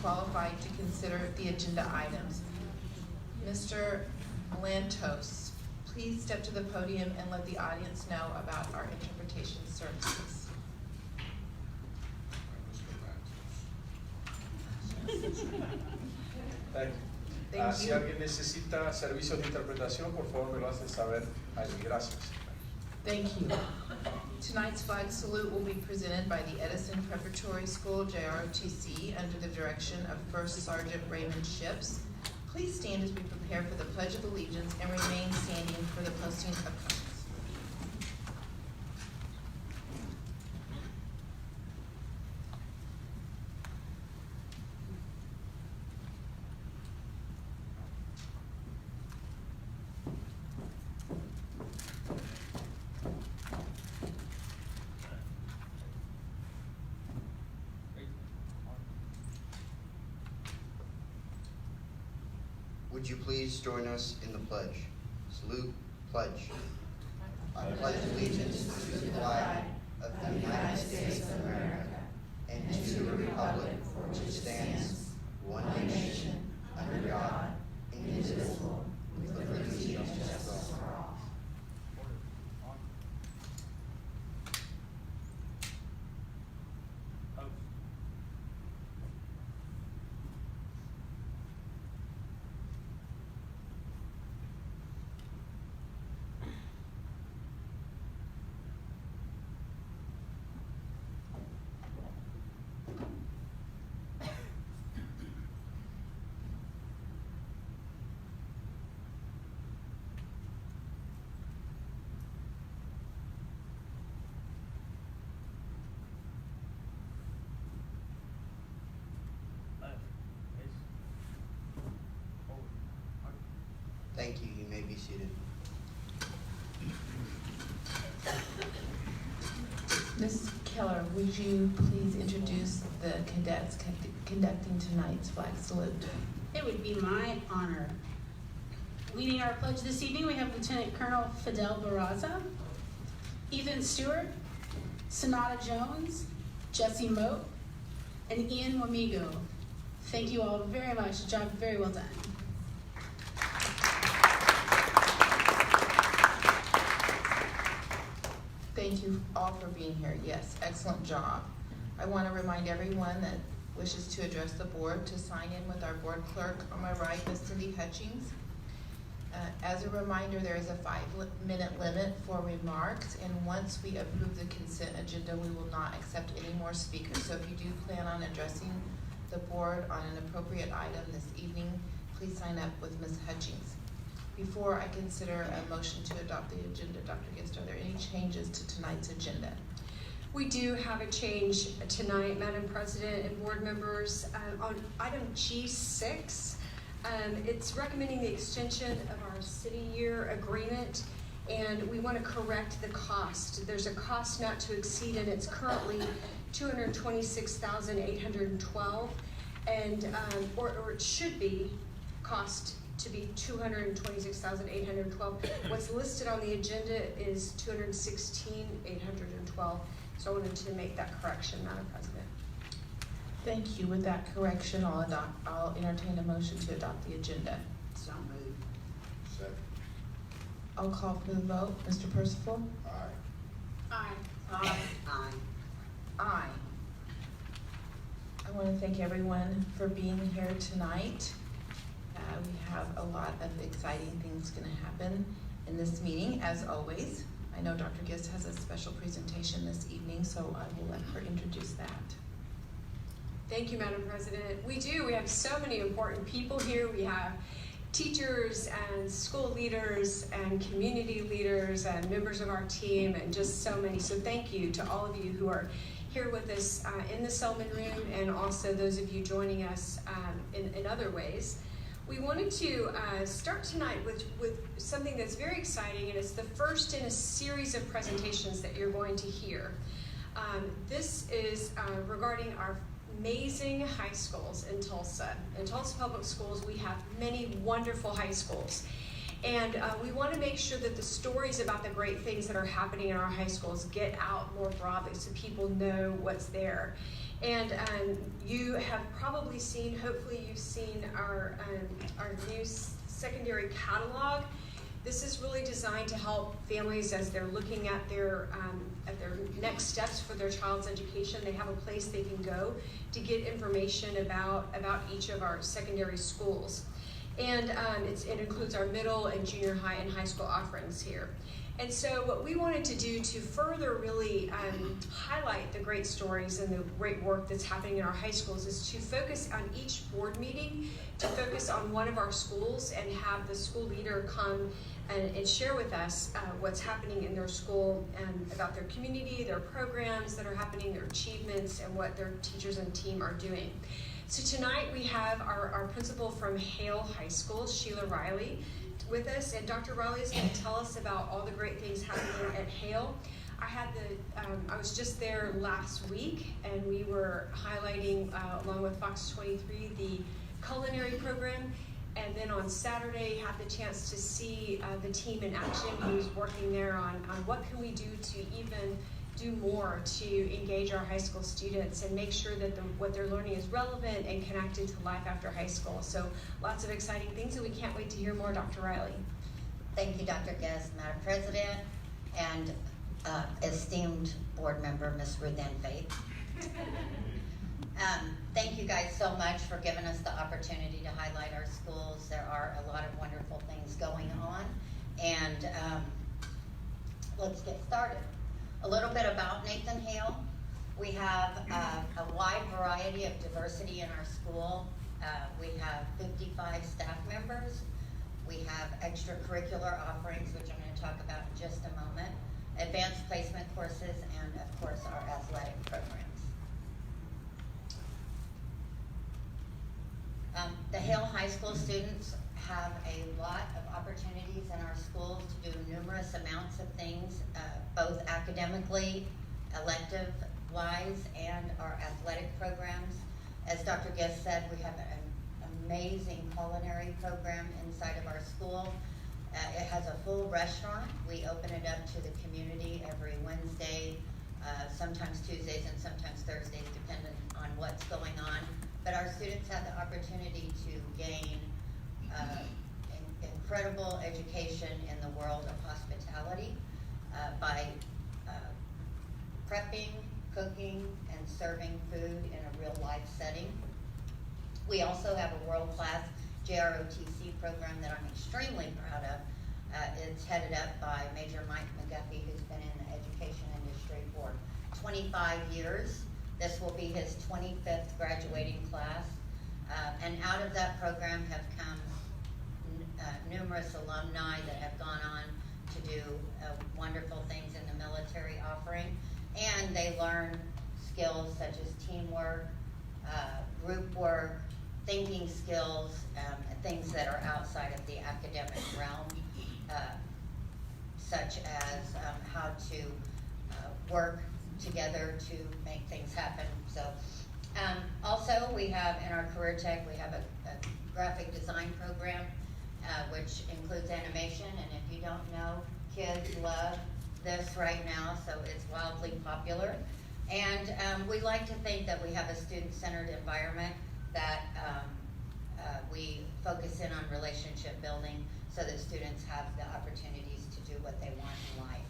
qualified to consider the agenda items. Mr. Lantos, please step to the podium and let the audience know about our interpretation services. Thank you. Si alguien necesita servicios de interpretación, por favor me lo hacen saber allí. Gracias. Thank you. Tonight's flag salute will be presented by the Edison Preparatory School, JROTC, under the direction of First Sergeant Raymond Ships. Please stand as we prepare for the Pledge of Allegiance and remain standing for the posting of colors. Would you please join us in the pledge? Salute, pledge. I pledge allegiance to the flag of the United States of America and to the republic for which it stands, one nation, under God, indivisible, with liberty and justice for all. Thank you. You may be seated. Ms. Keller, would you please introduce the cadets conducting tonight's flag salute? It would be my honor. Leading our pledge this evening, we have Lieutenant Colonel Fidel Barraza, Ethan Stewart, Sonata Jones, Jesse Moat, and Ian Wamigo. Thank you all very much. Job very well done. Thank you all for being here. Yes, excellent job. I want to remind everyone that wishes to address the board to sign in with our board clerk on my right, Ms. Cindy Hutchings. As a reminder, there is a 5-minute limit for remarks, and once we approve the consent agenda, we will not accept any more speakers. So if you do plan on addressing the board on an appropriate item this evening, please sign up with Ms. Hutchings. Before I consider a motion to adopt the agenda, Dr. Gist, are there any changes to tonight's agenda? We do have a change tonight, Madam President and board members. On item G6, it's recommending the extension of our city year agreement, and we want to correct the cost. There's a cost not to exceed, and it's currently $226,812, and or it should be cost to be $226,812. What's listed on the agenda is $216,812. So I wanted to make that correction, Madam President. Thank you. With that correction, I'll entertain a motion to adopt the agenda. So moved. Second. I'll call for the vote. Mr. Percival? Aye. Aye. Aye. Aye. Aye. I want to thank everyone for being here tonight. We have a lot of exciting things going to happen in this meeting, as always. I know Dr. Gist has a special presentation this evening, so I will let her introduce that. Thank you, Madam President. We do. We have so many important people here. We have teachers and school leaders and community leaders and members of our team and just so many. So thank you to all of you who are here with us in the Selman Room and also those of you joining us in other ways. We wanted to start tonight with something that's very exciting, and it's the first in a series of presentations that you're going to hear. This is regarding our amazing high schools in Tulsa. In Tulsa Public Schools, we have many wonderful high schools. And we want to make sure that the stories about the great things that are happening in our high schools get out more broadly so people know what's there. And you have probably seen, hopefully you've seen our new secondary catalog. This is really designed to help families as they're looking at their next steps for their child's education. They have a place they can go to get information about each of our secondary schools. And it includes our middle and junior high and high school offerings here. And so what we wanted to do to further really highlight the great stories and the great work that's happening in our high schools is to focus on each board meeting, to focus on one of our schools and have the school leader come and share with us what's happening in their school and about their community, their programs that are happening, their achievements, and what their teachers and team are doing. So tonight we have our principal from Hale High School, Sheila Riley, with us, and Dr. Riley is going to tell us about all the great things happening at Hale. I was just there last week, and we were highlighting, along with Fox 23, the culinary program. And then on Saturday, had the chance to see the team in action who's working there on what can we do to even do more to engage our high school students and make sure that what they're learning is relevant and connected to life after high school. So lots of exciting things, and we can't wait to hear more, Dr. Riley. Thank you, Dr. Guest, Madam President, and esteemed board member, Ms. Ruth Ann Faith. Thank you guys so much for giving us the opportunity to highlight our schools. There are a lot of wonderful things going on, and let's get started. A little bit about Nathan Hale. We have a wide variety of diversity in our school. We have 55 staff members. We have extracurricular offerings, which I'm going to talk about in just a moment, advanced placement courses, and of course our athletic programs. The Hale High School students have a lot of opportunities in our schools to do numerous amounts of things, both academically, elective-wise, and our athletic programs. As Dr. Guest said, we have an amazing culinary program inside of our school. It has a full restaurant. We open it up to the community every Wednesday, sometimes Tuesdays and sometimes Thursdays, depending on what's going on. But our students have the opportunity to gain incredible education in the world of hospitality by prepping, cooking, and serving food in a real life setting. We also have a world-class JROTC program that I'm extremely proud of. It's headed up by Major Mike McGuffey, who's been in the education industry for 25 years. This will be his 25th graduating class. And out of that program have come numerous alumni that have gone on to do wonderful things in the military offering. And they learn skills such as teamwork, group work, thinking skills, things that are outside of the academic realm, such as how to work together to make things happen. So also we have in our Career Tech, we have a graphic design program, which includes animation, and if you don't know, kids love this right now, so it's wildly popular. And we like to think that we have a student-centered environment, that we focus in on relationship building so that students have the opportunities to do what they want in life.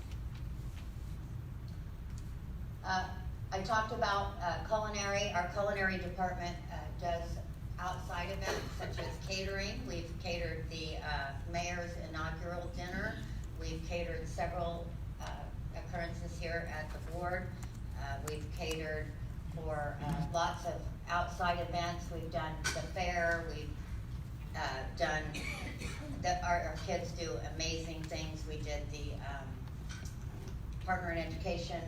I talked about culinary. Our culinary department does outside events such as catering. We've catered the mayor's inaugural dinner. We've catered several occurrences here at the board. We've catered for lots of outside events. We've done the fair. We've done, our kids do amazing things. We did the Partner in Education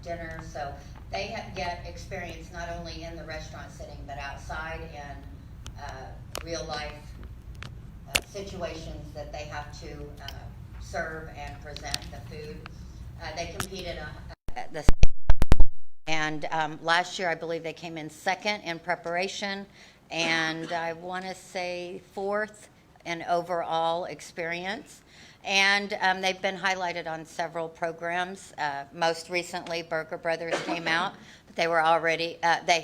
dinner. So they get experience not only in the restaurant setting, but outside in real life situations that they have to serve and present the food. They competed at the and last year I believe they came in second in preparation, and I want to say fourth and overall experience. And they've been highlighted on several programs. Most recently, Burger Brothers came out. But they were already, they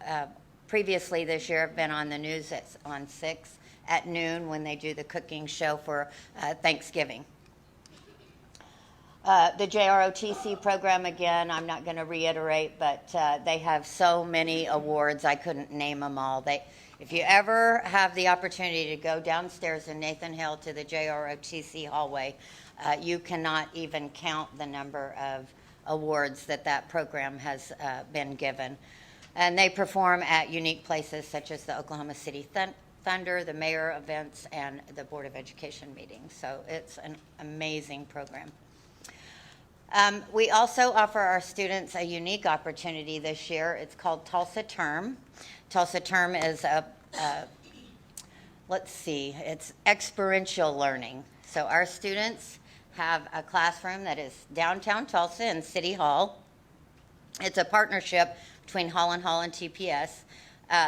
have previously this year have been on the news on 6 at noon when they do the cooking show for Thanksgiving. The JROTC program, again, I'm not going to reiterate, but they have so many awards, I couldn't name them all. If you ever have the opportunity to go downstairs in Nathan Hale to the JROTC hallway, you cannot even count the number of awards that program has been given. And they perform at unique places such as the Oklahoma City Thunder, the mayor events, and the Board of Education meetings. So it's an amazing program. We also offer our students a unique opportunity this year. It's called Tulsa Term. Tulsa Term is it's experiential learning. So our students have a classroom that is downtown Tulsa in City Hall. It's a partnership between Hall and TPS.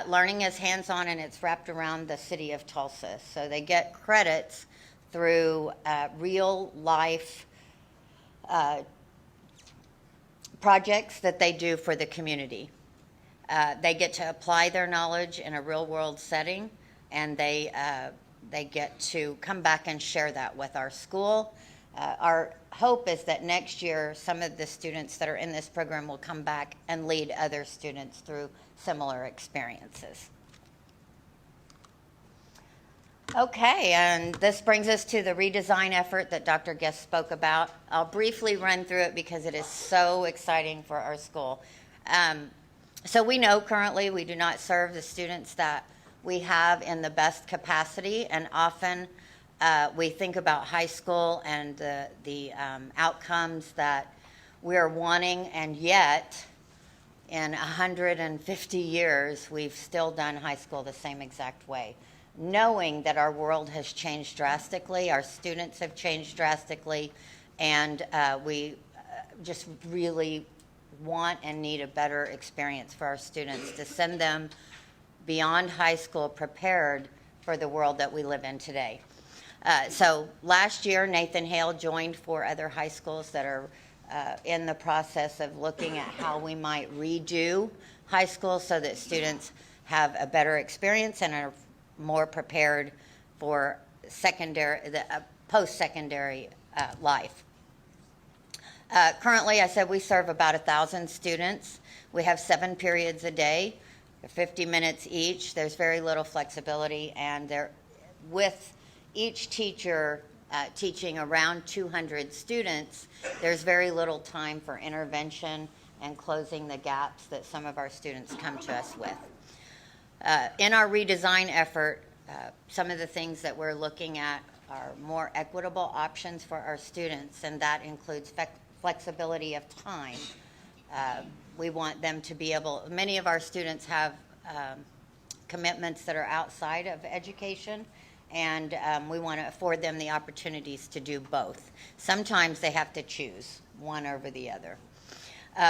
Learning is hands-on, and it's wrapped around the city of Tulsa. So they get credits through real-life projects that they do for the community. They get to apply their knowledge in a real-world setting, and they get to come back and share that with our school. Our hope is that next year some of the students that are in this program will come back and lead other students through similar experiences. Okay, and this brings us to the redesign effort that Dr. Guest spoke about. I'll briefly run through it because it is so exciting for our school. So we know currently we do not serve the students that we have in the best capacity, and often we think about high school and the outcomes that we're wanting, and yet in 150 years we've still done high school the same exact way. Knowing that our world has changed drastically, our students have changed drastically, and we just really want and need a better experience for our students to send them beyond high school prepared for the world that we live in today. So last year, Nathan Hale joined 4 other high schools that are in the process of looking at how we might redo high school so that students have a better experience and are more prepared for post-secondary life. Currently, I said we serve about 1,000 students. We have 7 periods a day, 50 minutes each. There's very little flexibility, and with each teacher teaching around 200 students, there's very little time for intervention and closing the gaps that some of our students come to us with. In our redesign effort, some of the things that we're looking at are more equitable options for our students, and that includes flexibility of time. We want them to be able, many of our students have commitments that are outside of education, and we want to afford them the opportunities to do both. Sometimes they have to choose one over the other.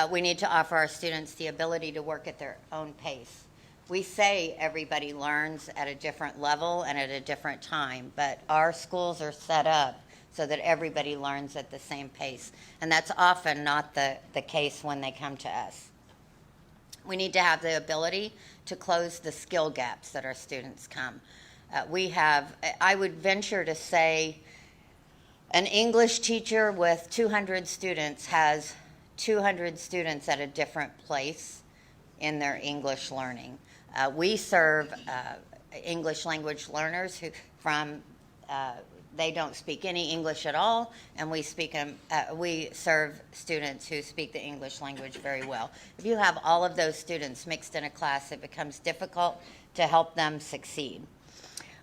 We need to offer our students the ability to work at their own pace. We say everybody learns at a different level and at a different time, but our schools are set up so that everybody learns at the same pace, and that's often not the case when they come to us. We need to have the ability to close the skill gaps that our students come. I would venture to say, an English teacher with 200 students has 200 students at a different place in their English learning. We serve English language learners who they don't speak any English at all, and we serve students who speak the English language very well. If you have all of those students mixed in a class, it becomes difficult to help them succeed.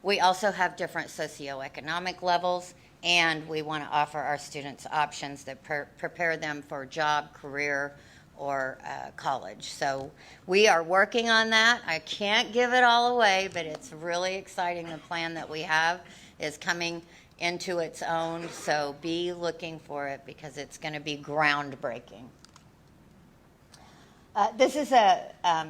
We also have different socioeconomic levels, and we want to offer our students options that prepare them for job, career, or college. So we are working on that. I can't give it all away, but it's really exciting. The plan that we have is coming into its own, so be looking for it because it's going to be groundbreaking. This is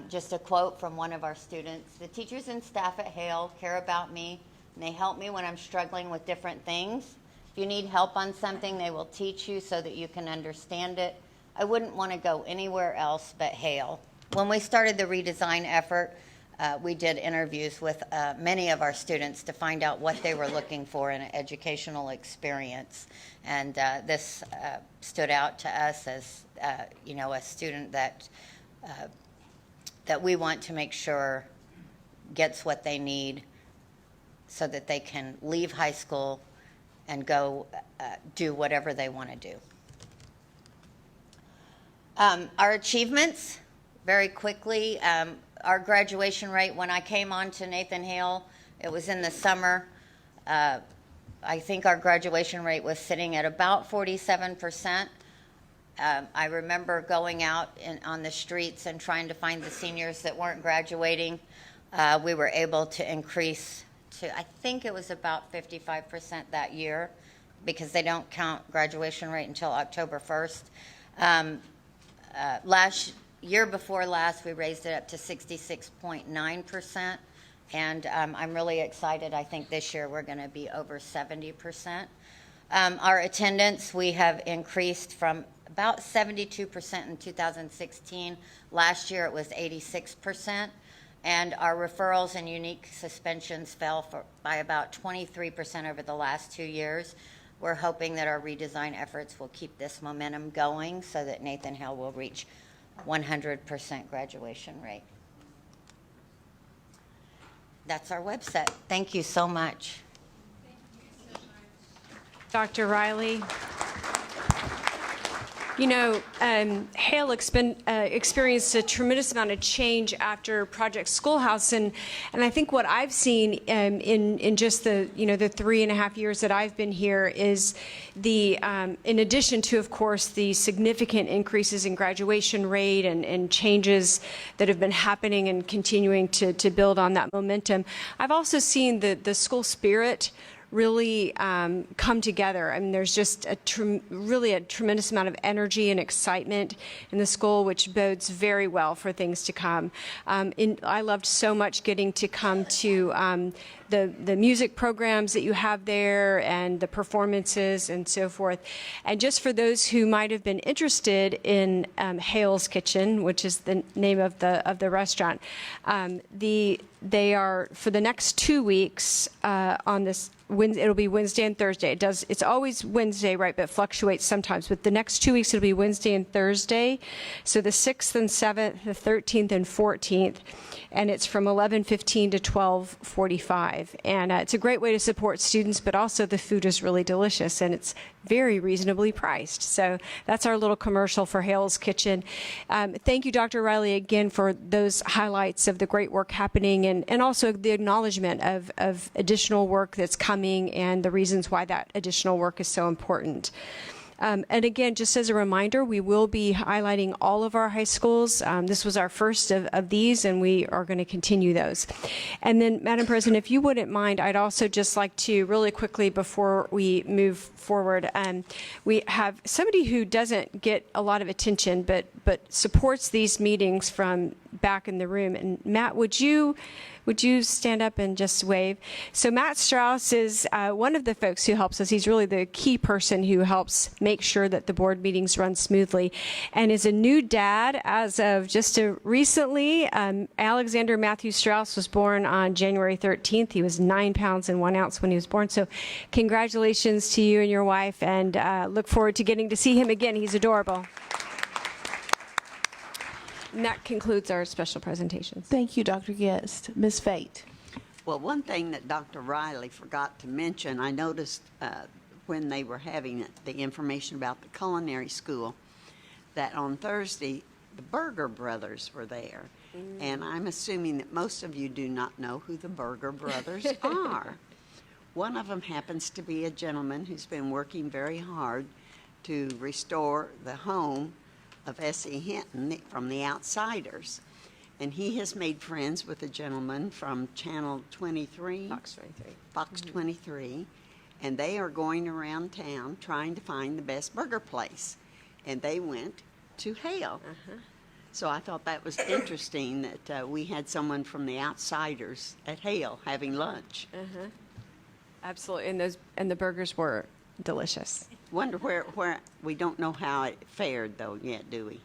just a quote from one of our students. "The teachers and staff at Hale care about me and they help me when I'm struggling with different things. If you need help on something, they will teach you so that you can understand it. I wouldn't want to go anywhere else but Hale. When we started the redesign effort, we did interviews with many of our students to find out what they were looking for in an educational experience. And this stood out to us as, a student that we want to make sure gets what they need so that they can leave high school and go do whatever they want to do. Our achievements, very quickly, our graduation rate, when I came on to Nathan Hale, it was in the summer. I think our graduation rate was sitting at about 47%. I remember going out on the streets and trying to find the seniors that weren't graduating. We were able to increase to, I think it was about 55% that year, because they don't count graduation rate until October 1st. Year before last, we raised it up to 66.9%, and I'm really excited. I think this year we're going to be over 70%. Our attendance, we have increased from about 72% in 2016. Last year it was 86%, and our referrals and unique suspensions fell by about 23% over the last 2 years. We're hoping that our redesign efforts will keep this momentum going so that Nathan Hale will reach 100% graduation rate. That's our website. Thank you so much. Dr. Riley. You know, Hale experienced a tremendous amount of change after Project Schoolhouse, and I think what I've seen in just the 3.5 years that I've been here is the in addition to, of course, the significant increases in graduation rate and changes that have been happening and continuing to build on that momentum. I've also seen the school spirit really come together. I mean, there's just really a tremendous amount of energy and excitement in the school, which bodes very well for things to come. I loved so much getting to come to the music programs that you have there and the performances and so forth. And just for those who might have been interested in Hale's Kitchen, which is the name of the restaurant, they are, for the next 2 weeks on this, it'll be Wednesday and Thursday. It's always Wednesday, right, but fluctuates sometimes. But the next 2 weeks, it'll be Wednesday and Thursday. So the 6th and 7th, the 13th and 14th. And it's from 11:15 to 12:45. And it's a great way to support students, but also the food is really delicious, and it's very reasonably priced. So that's our little commercial for Hale's Kitchen. Thank you, Dr. Riley, again, for those highlights of the great work happening and also the acknowledgement of additional work that's coming and the reasons why that additional work is so important. And again, just as a reminder, we will be highlighting all of our high schools. This was our first of these, and we are going to continue those. And then, Madam President, if you wouldn't mind, I'd also just like to really quickly, before we move forward, we have somebody who doesn't get a lot of attention, but supports these meetings from back in the room. And Matt, would you stand up and just wave? So Matt Strauss is one of the folks who helps us. He's really the key person who helps make sure that the board meetings run smoothly, and is a new dad as of just recently. Alexander Matthew Strauss was born on January 13th. He was 9 pounds and 1 ounce when he was born. So congratulations to you and your wife, and look forward to getting to see him again. He's adorable. And that concludes our special presentations. Thank you, Dr. Guest. Ms. Fate. Well, one thing that Dr. Riley forgot to mention, I noticed when they were having the information about the culinary school, that on Thursday, the Burger Brothers were there. And I'm assuming that most of you do not know who the Burger Brothers are. One of them happens to be a gentleman who's been working very hard to restore the home of S.E. Hinton from The Outsiders. And he has made friends with a gentleman from Channel 23. Fox 23. Fox 23. And they are going around town trying to find the best burger place. And they went to Hale. So I thought that was interesting that we had someone from The Outsiders at Hale having lunch. Absolutely, and the burgers were delicious. Wonder where, we don't know how it fared though yet, do we?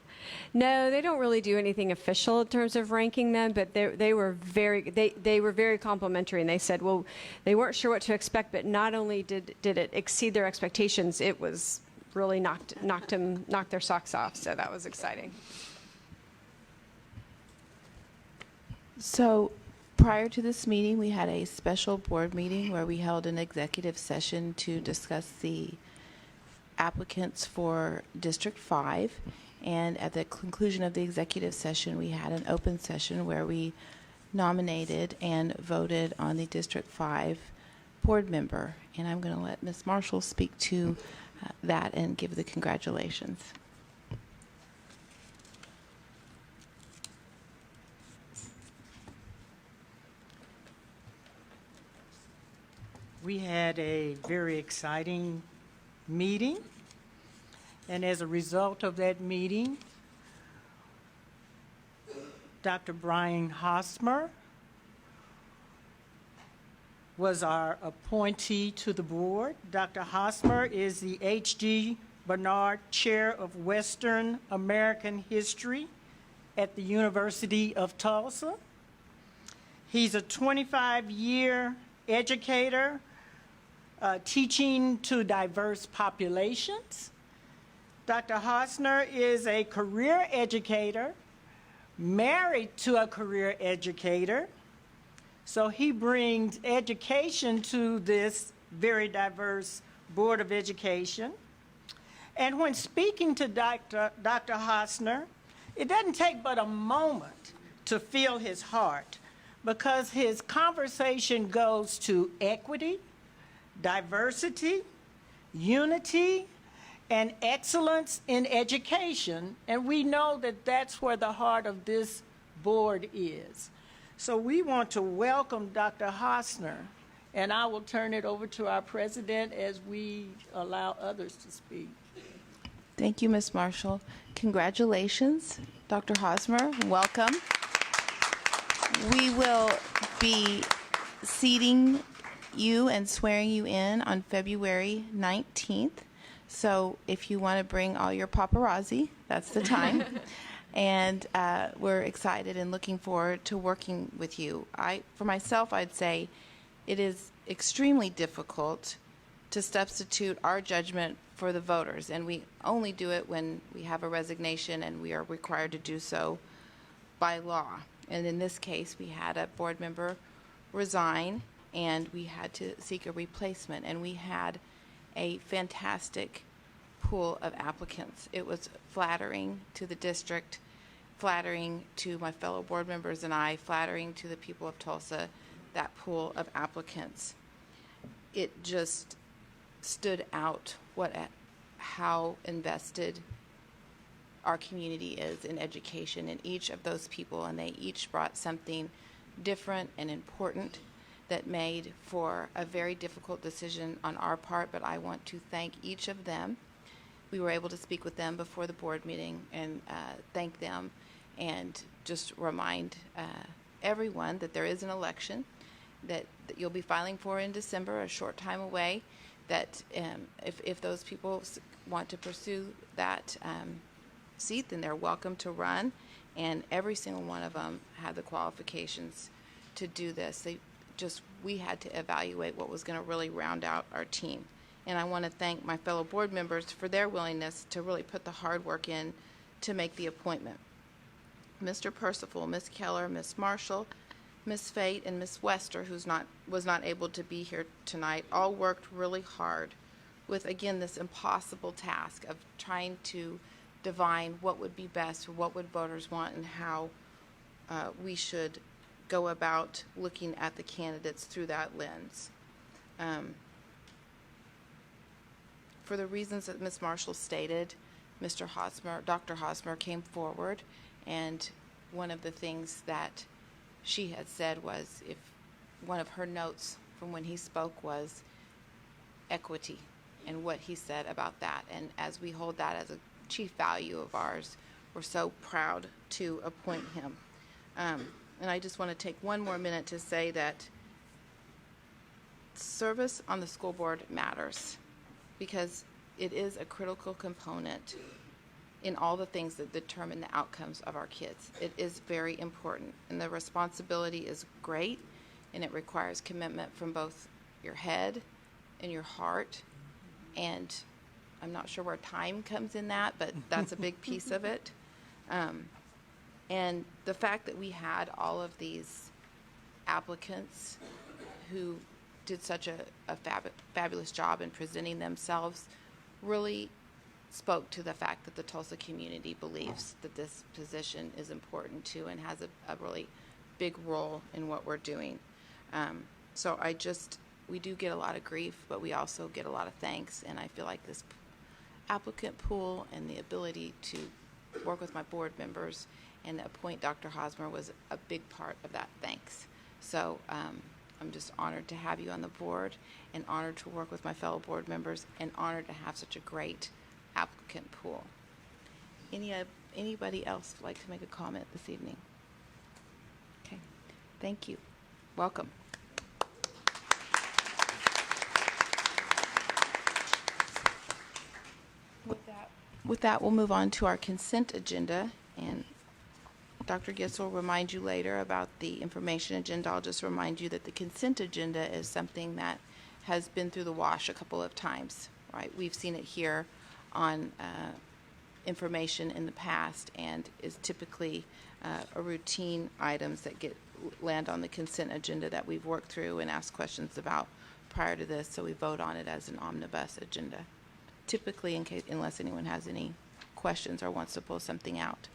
No, they don't really do anything official in terms of ranking them, but they were very complimentary, and they said, well, they weren't sure what to expect, but not only did it exceed their expectations, it was really knocked their socks off. So that was exciting. So prior to this meeting, we had a special board meeting where we held an executive session to discuss the applicants for District 5. And at the conclusion of the executive session, we had an open session where we nominated and voted on the District 5 board member. And I'm going to let Ms. Marshall speak to that and give the congratulations. We had a very exciting meeting, and as a result of that meeting, Dr. Brian Hosmer was our appointee to the board. Dr. Hosmer is the H.G. Bernard Chair of Western American History at the University of Tulsa. He's a 25-year educator teaching to diverse populations. Dr. Hosmer is a career educator, married to a career educator, so he brings education to this very diverse Board of Education. And when speaking to Dr. Hosmer, it doesn't take but a moment to feel his heart, because his conversation goes to equity, diversity, unity, and excellence in education, and we know that that's where the heart of this board is. So we want to welcome Dr. Hosmer, and I will turn it over to our president as we allow others to speak. Thank you, Ms. Marshall. Congratulations, Dr. Hosmer. Welcome. We will be seating you and swearing you in on February 19th. So if you want to bring all your paparazzi, that's the time. And we're excited and looking forward to working with you. For myself, I'd say it is extremely difficult to substitute our judgment for the voters, and we only do it when we have a resignation and we are required to do so by law. And in this case, we had a board member resign, and we had to seek a replacement, and we had a fantastic pool of applicants. It was flattering to the district, flattering to my fellow board members and I, flattering to the people of Tulsa, that pool of applicants. It just stood out how invested our community is in education, and each of those people, and they each brought something different and important that made for a very difficult decision on our part, but I want to thank each of them. We were able to speak with them before the board meeting and thank them, and just remind everyone that there is an election that you'll be filing for in December, a short time away, that if those people want to pursue that seat, then they're welcome to run, and every single one of them had the qualifications to do this. We had to evaluate what was going to really round out our team. And I want to thank my fellow board members for their willingness to really put the hard work in to make the appointment. Mr. Percival, Ms. Keller, Ms. Marshall, Ms. Fate, and Ms. Wester, who was not able to be here tonight, all worked really hard with, again, this impossible task of trying to divine what would be best, what would voters want, and how we should go about looking at the candidates through that lens. For the reasons that Ms. Marshall stated, Dr. Hosmer came forward, and one of the things that she had said was, if one of her notes from when he spoke was equity and what he said about that. And as we hold that as a chief value of ours, we're so proud to appoint him. And I just want to take one more minute to say that service on the school board matters because it is a critical component in all the things that determine the outcomes of our kids. It is very important, and the responsibility is great, and it requires commitment from both your head and your heart, and I'm not sure where time comes in that, but that's a big piece of it. And the fact that we had all of these applicants who did such a fabulous job in presenting themselves really spoke to the fact that the Tulsa community believes that this position is important too and has a really big role in what we're doing. So we do get a lot of grief, but we also get a lot of thanks, and I feel like this applicant pool and the ability to work with my board members and appoint Dr. Hosmer was a big part of that thanks. So I'm just honored to have you on the board and honored to work with my fellow board members and honored to have such a great applicant pool. Anybody else like to make a comment this evening? Okay, thank you. Welcome. With that, we'll move on to our consent agenda, and Dr. Gitz will remind you later about the information agenda. I'll just remind you that the consent agenda is something that has been through the wash a couple of times, right? We've seen it here on information in the past and is typically a routine items that land on the consent agenda that we've worked through and asked questions about prior to this, so we vote on it as an omnibus agenda. Typically, unless anyone has any questions or wants to pull something out.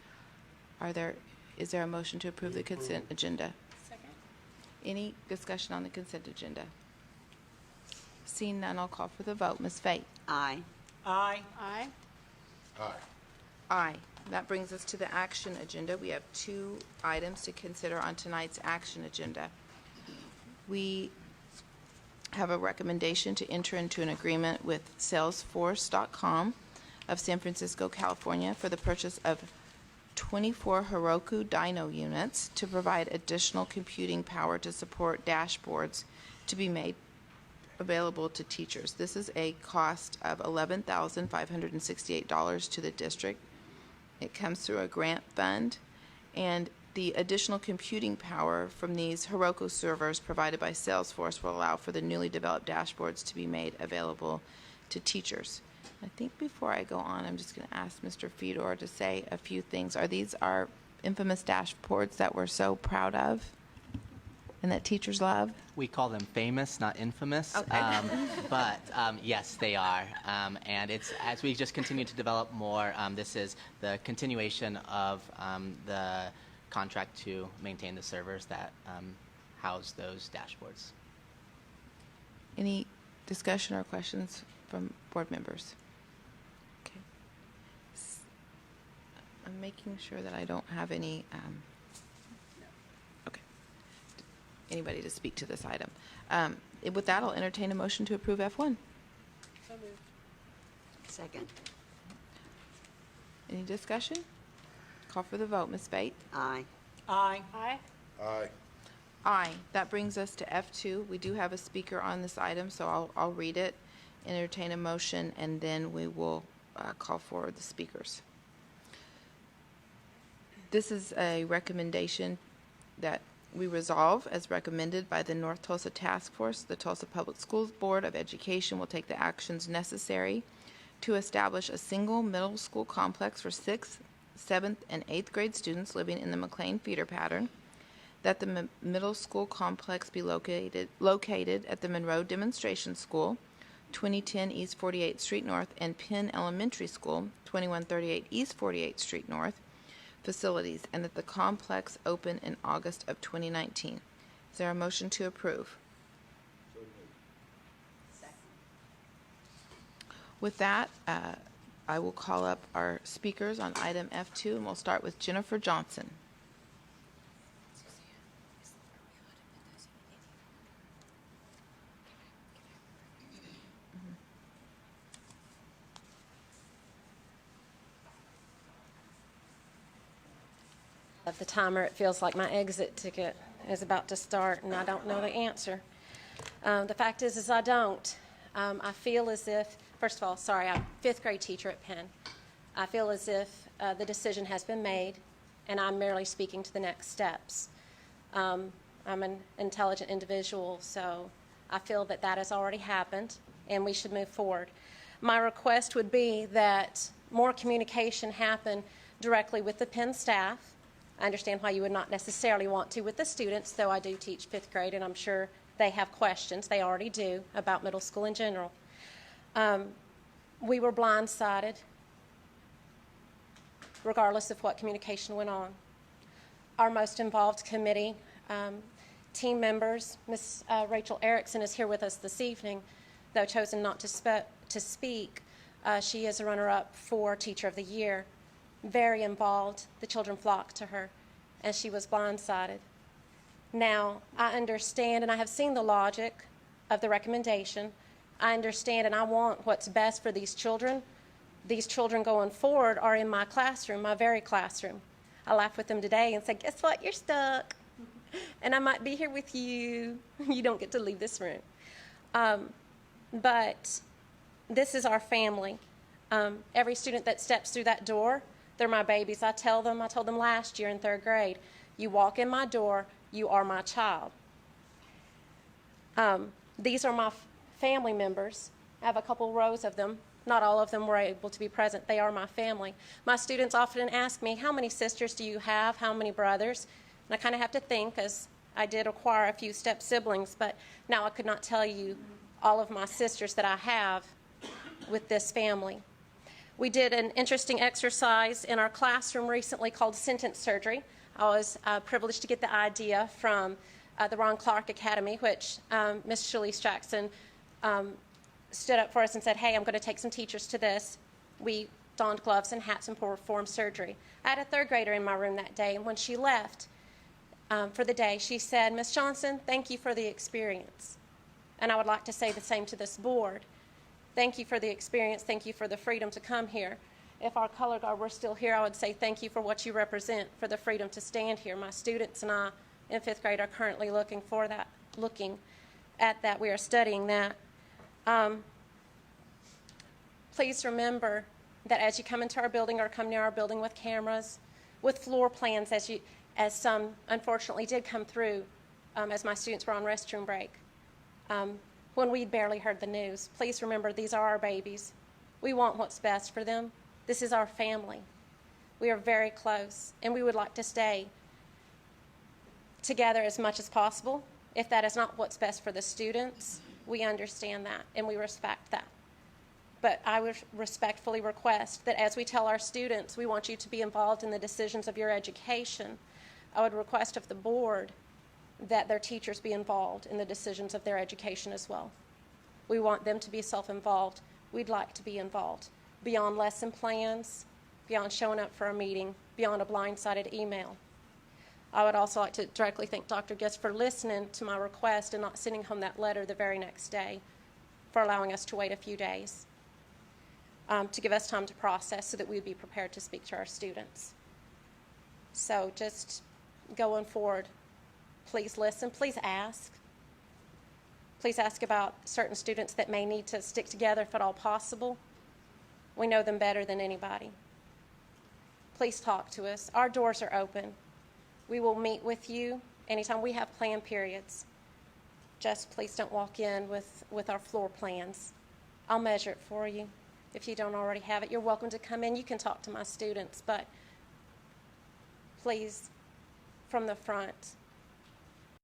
Is there a motion to approve the consent agenda? Second. Any discussion on the consent agenda? Seeing none, I'll call for the vote. Ms. Fate? Aye. Aye. Aye. Aye. That brings us to the action agenda. We have 2 items to consider on tonight's action agenda. We have a recommendation to enter into an agreement with Salesforce.com of San Francisco, California for the purchase of 24 Heroku Dino units to provide additional computing power to support dashboards to be made available to teachers. This is a cost of $11,568 to the district. It comes through a grant fund, and the additional computing power from these Heroku servers provided by Salesforce will allow for the newly developed dashboards to be made available to teachers. I think before I go on, I'm just going to ask Mr. Fedor to say a few things. Are these our infamous dashboards that we're so proud of and that teachers love? We call them famous, not infamous. Okay. But yes, they are. And it's as we just continue to develop more, this is the continuation of the contract to maintain the servers that house those dashboards. Any discussion or questions from board members? Okay. I'm making sure that I don't have any. Okay. Anybody to speak to this item? With that, I'll entertain a motion to approve F1. So moved. Second. Any discussion? Call for the vote. Ms. Fate? Aye. Aye. Aye. Aye. That brings us to F2. We do have a speaker on this item, so I'll read it, entertain a motion, and then we will call for the speakers. This is a recommendation that we resolve as recommended by the North Tulsa Task Force. The Tulsa Public Schools Board of Education will take the actions necessary to establish a single middle school complex for 6th, 7th, and 8th grade students living in the McLean feeder pattern, that the middle school complex be located at the Monroe Demonstration School, 2010 East 48th Street North, and Penn Elementary School, 2138 East 48th Street North, facilities, and that the complex open in August of 2019. Is there a motion to approve? With that, I will call up our speakers on item F2, and we'll start with Jennifer Johnson. At the timer, it feels like my exit ticket is about to start and I don't know the answer. The fact is I don't. I feel as if, first of all, sorry, I'm a fifth grade teacher at Penn. I feel as if the decision has been made, and I'm merely speaking to the next steps. I'm an intelligent individual, so I feel that that has already happened, and we should move forward. My request would be that more communication happen directly with the Penn staff. I understand why you would not necessarily want to with the students, though I do teach fifth grade, and I'm sure they have questions, they already do, about middle school in general. We were blindsided, regardless of what communication went on. Our most involved committee, team members, Ms. Rachel Erickson is here with us this evening, though chosen not to speak. She is a runner-up for Teacher of the Year. Very involved. The children flocked to her, and she was blindsided. Now, I understand, and I have seen the logic of the recommendation. I understand, and I want what's best for these children. These children going forward are in my classroom, my very classroom. I laughed with them today and said, guess what, you're stuck. And I might be here with you. You don't get to leave this room. But this is our family. Every student that steps through that door, they're my babies. I told them last year in third grade, you walk in my door, you are my child. These are my family members. I have a couple rows of them. Not all of them were able to be present. They are my family. My students often ask me, how many sisters do you have? How many brothers? And I kind of have to think, as I did acquire a few step siblings, but now I could not tell you all of my sisters that I have with this family. We did an interesting exercise in our classroom recently called sentence surgery. I was privileged to get the idea from the Ron Clark Academy, which Ms. Shalice Jackson stood up for us and said, hey, I'm going to take some teachers to this. We donned gloves and hats and performed surgery. I had a third grader in my room that day, and when she left for the day, she said, Ms. Johnson, thank you for the experience. And I would like to say the same to this board. Thank you for the experience. Thank you for the freedom to come here. If our color guard were still here, I would say thank you for what you represent, for the freedom to stand here. My students and I in fifth grade are currently looking at that. We are studying that. Please remember that as you come into our building or come near our building with cameras, with floor plans, as some unfortunately did come through as my students were on restroom break, when we barely heard the news, please remember these are our babies. We want what's best for them. This is our family. We are very close, and we would like to stay together as much as possible. If that is not what's best for the students, we understand that, and we respect that. But I would respectfully request that as we tell our students we want you to be involved in the decisions of your education, I would request of the board that their teachers be involved in the decisions of their education as well. We want them to be self-involved. We'd like to be involved beyond lesson plans, beyond showing up for a meeting, beyond a blindsided email. I would also like to directly thank Dr. Guest for listening to my request and not sending home that letter the very next day, for allowing us to wait a few days to give us time to process so that we would be prepared to speak to our students. So just going forward, please listen, please ask. Please ask about certain students that may need to stick together if at all possible. We know them better than anybody. Please talk to us. Our doors are open. We will meet with you anytime we have plan periods. Just please don't walk in with our floor plans. I'll measure it for you. If you don't already have it, you're welcome to come in. You can talk to my students, but please, from the front.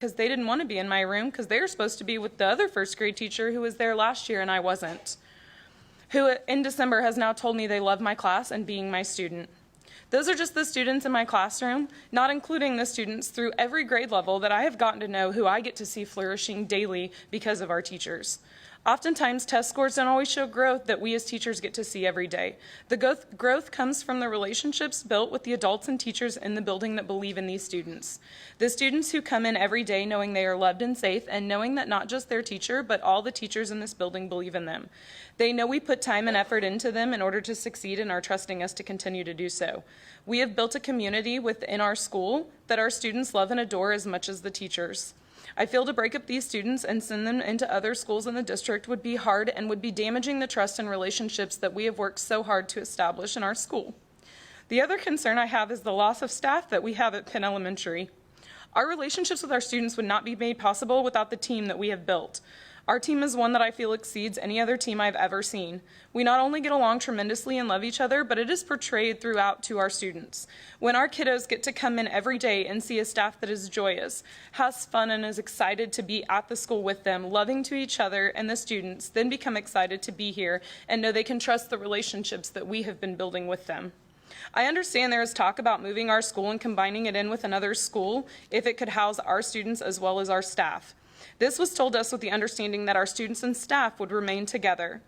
Because they didn't want to be in my room because they were supposed to be with the other first grade teacher who was there last year and I wasn't, who in December has now told me they love my class and being my student. Those are just the students in my classroom, not including the students through every grade level that I have gotten to know who I get to see flourishing daily because of our teachers. Oftentimes, test scores don't always show growth that we as teachers get to see every day. The growth comes from the relationships built with the adults and teachers in the building that believe in these students. The students who come in every day knowing they are loved and safe and knowing that not just their teacher, but all the teachers in this building believe in them. They know we put time and effort into them in order to succeed and are trusting us to continue to do so. We have built a community within our school that our students love and adore as much as the teachers. I feel to break up these students and send them into other schools in the district would be hard and would be damaging the trust and relationships that we have worked so hard to establish in our school. The other concern I have is the loss of staff that we have at Penn Elementary. Our relationships with our students would not be made possible without the team that we have built. Our team is one that I feel exceeds any other team I've ever seen. We not only get along tremendously and love each other, but it is portrayed throughout to our students. When our kiddos get to come in every day and see a staff that is joyous, has fun, and is excited to be at the school with them, loving to each other and the students, then become excited to be here and know they can trust the relationships that we have been building with them. I understand there is talk about moving our school and combining it in with another school if it could house our students as well as our staff. This was told us with the understanding that our students and staff would remain together.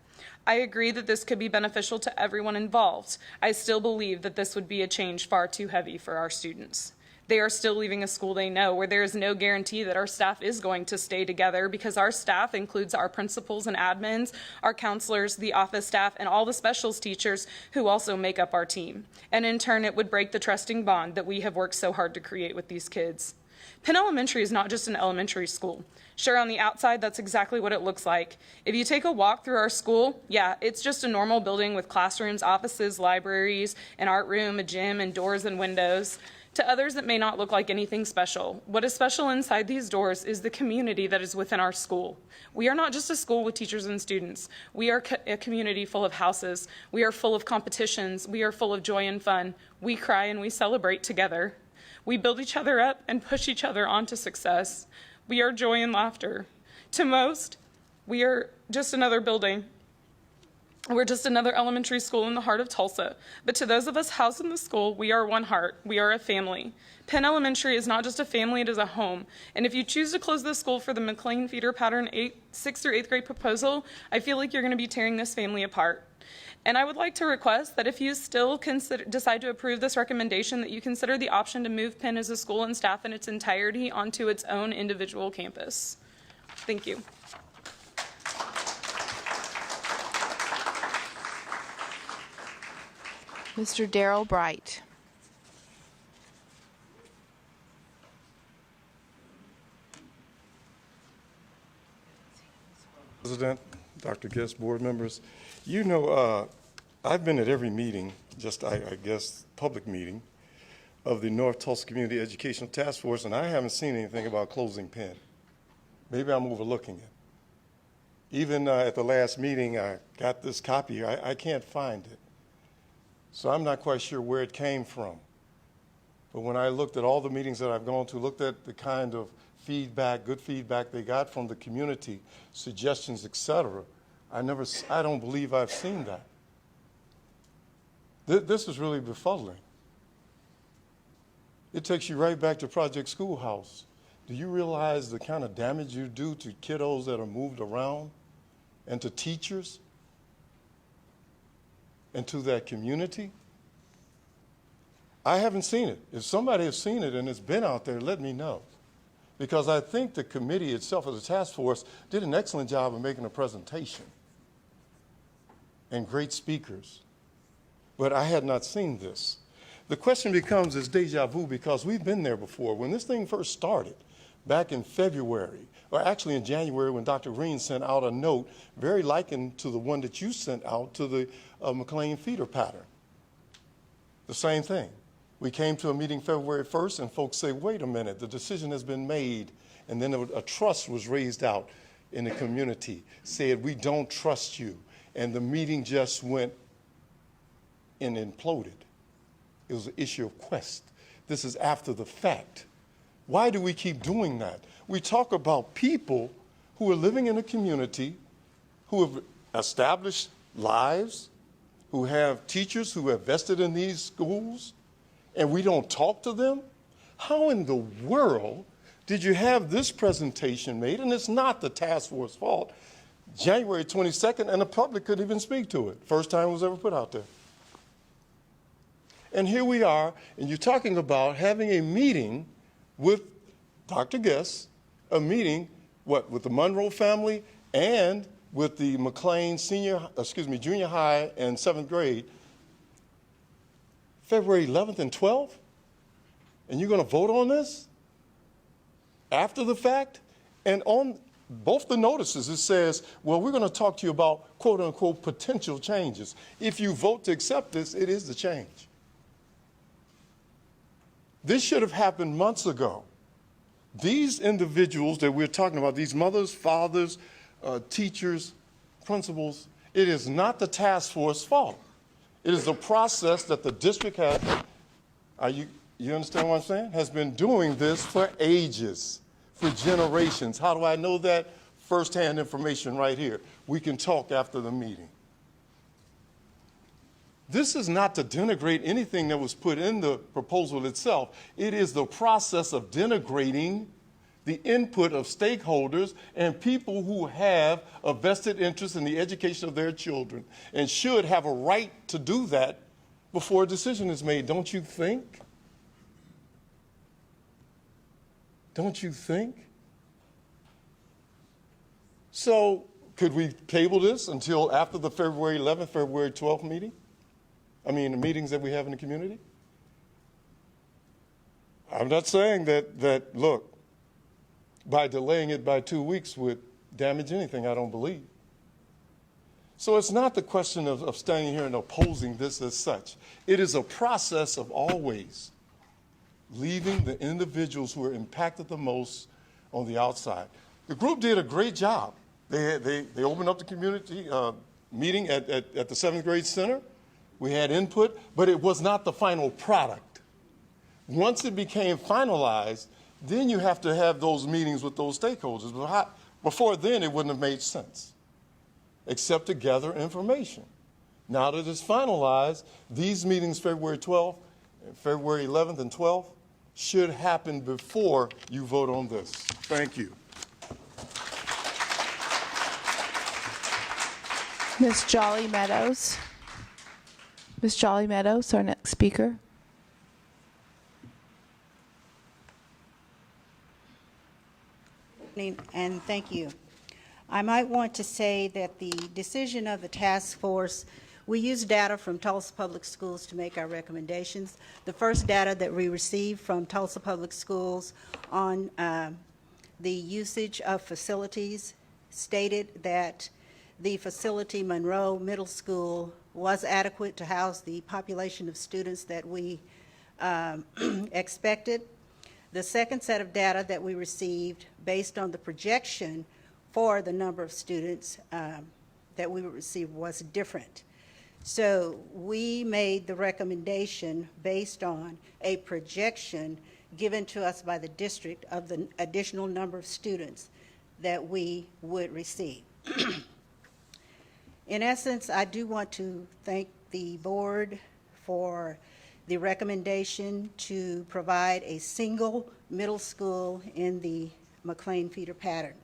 I agree that this could be beneficial to everyone involved. I still believe that this would be a change far too heavy for our students. They are still leaving a school they know, where there is no guarantee that our staff is going to stay together, because our staff includes our principals and admins, our counselors, the office staff, and all the specials teachers who also make up our team. And in turn, it would break the trusting bond that we have worked so hard to create with these kids. Penn Elementary is not just an elementary school. Sure, on the outside, that's exactly what it looks like. If you take a walk through our school, yeah, it's just a normal building with classrooms, offices, libraries, an art room, a gym, and doors and windows. To others, it may not look like anything special. What is special inside these doors is the community that is within our school. We are not just a school with teachers and students. We are a community full of houses. We are full of competitions. We are full of joy and fun. We cry and we celebrate together. We build each other up and push each other on to success. We are joy and laughter. To most, we are just another building. We're just another elementary school in the heart of Tulsa. But to those of us housed in the school, we are one heart. We are a family. Penn Elementary is not just a family, it is a home. And if you choose to close the school for the McLean feeder pattern 6th through 8th grade proposal, I feel like you're going to be tearing this family apart. And I would like to request that if you still decide to approve this recommendation, that you consider the option to move Penn as a school and staff in its entirety onto its own individual campus. Thank you. Mr. Darrell Bright. President, Dr. Guest, board members, you know, I've been at every meeting, just I guess public meeting, of the North Tulsa Community Educational Task Force, and I haven't seen anything about closing Penn. Maybe I'm overlooking it. Even at the last meeting, I got this copy. I can't find it. So I'm not quite sure where it came from. But when I looked at all the meetings that I've gone to, looked at the kind of feedback, good feedback they got from the community, suggestions, etc., I don't believe I've seen that. This is really befuddling. It takes you right back to Project Schoolhouse. Do you realize the kind of damage you do to kiddos that are moved around, and to teachers, and to that community? I haven't seen it. If somebody has seen it and it's been out there, let me know. Because I think the committee itself, as a task force, did an excellent job of making a presentation and great speakers. But I had not seen this. The question becomes, is deja vu, because we've been there before. When this thing first started, back in February, or actually in January, when Dr. Green sent out a note very likened to the one that you sent out to the McLean feeder pattern. The same thing. We came to a meeting February 1st, and folks say, wait a minute, the decision has been made. And then a trust was raised out in the community, said, we don't trust you. And the meeting just went and imploded. It was an issue of quest. This is after the fact. Why do we keep doing that? We talk about people who are living in a community, who have established lives, who have teachers who have vested in these schools, and we don't talk to them? How in the world did you have this presentation made? And it's not the task force fault. January 22nd, and the public couldn't even speak to it. First time it was ever put out there. And here we are, and you're talking about having a meeting with Dr. Guest, a meeting, with the Monroe family and with the McLean junior high and 7th grade, February 11th and 12th? And you're going to vote on this after the fact? And on both the notices, it says, well, we're going to talk to you about, quote unquote, potential changes. If you vote to accept this, it is the change. This should have happened months ago. These individuals that we're talking about, these mothers, fathers, teachers, principals, it is not the task force fault. It is a process that the district has, you understand what I'm saying? Has been doing this for ages, for generations. How do I know that? First-hand information right here. We can talk after the meeting. This is not to denigrate anything that was put in the proposal itself. It is the process of denigrating the input of stakeholders and people who have a vested interest in the education of their children and should have a right to do that before a decision is made. Don't you think? Don't you think? So could we table this until after the February 11th, February 12th meeting? I mean, the meetings that we have in the community? I'm not saying that look, by delaying it by 2 weeks would damage anything, I don't believe. So it's not the question of standing here and opposing this as such. It is a process of always leaving the individuals who are impacted the most on the outside. The group did a great job. They opened up the community meeting at the 7th grade center. We had input, but it was not the final product. Once it became finalized, then you have to have those meetings with those stakeholders. Before then, it wouldn't have made sense, except to gather information. Now that it's finalized, these meetings, February 12th, February 11th and 12th, should happen before you vote on this. Thank you. Ms. Jolly Meadows. Ms. Jolly Meadows, our next speaker. And thank you. I might want to say that the decision of the task force, we use data from Tulsa Public Schools to make our recommendations. The first data that we received from Tulsa Public Schools on the usage of facilities stated that the facility, Monroe Middle School, was adequate to house the population of students that we expected. The second set of data that we received based on the projection for the number of students that we would receive was different. So we made the recommendation based on a projection given to us by the district of the additional number of students that we would receive. In essence, I do want to thank the board for the recommendation to provide a single middle school in the McLean feeder pattern.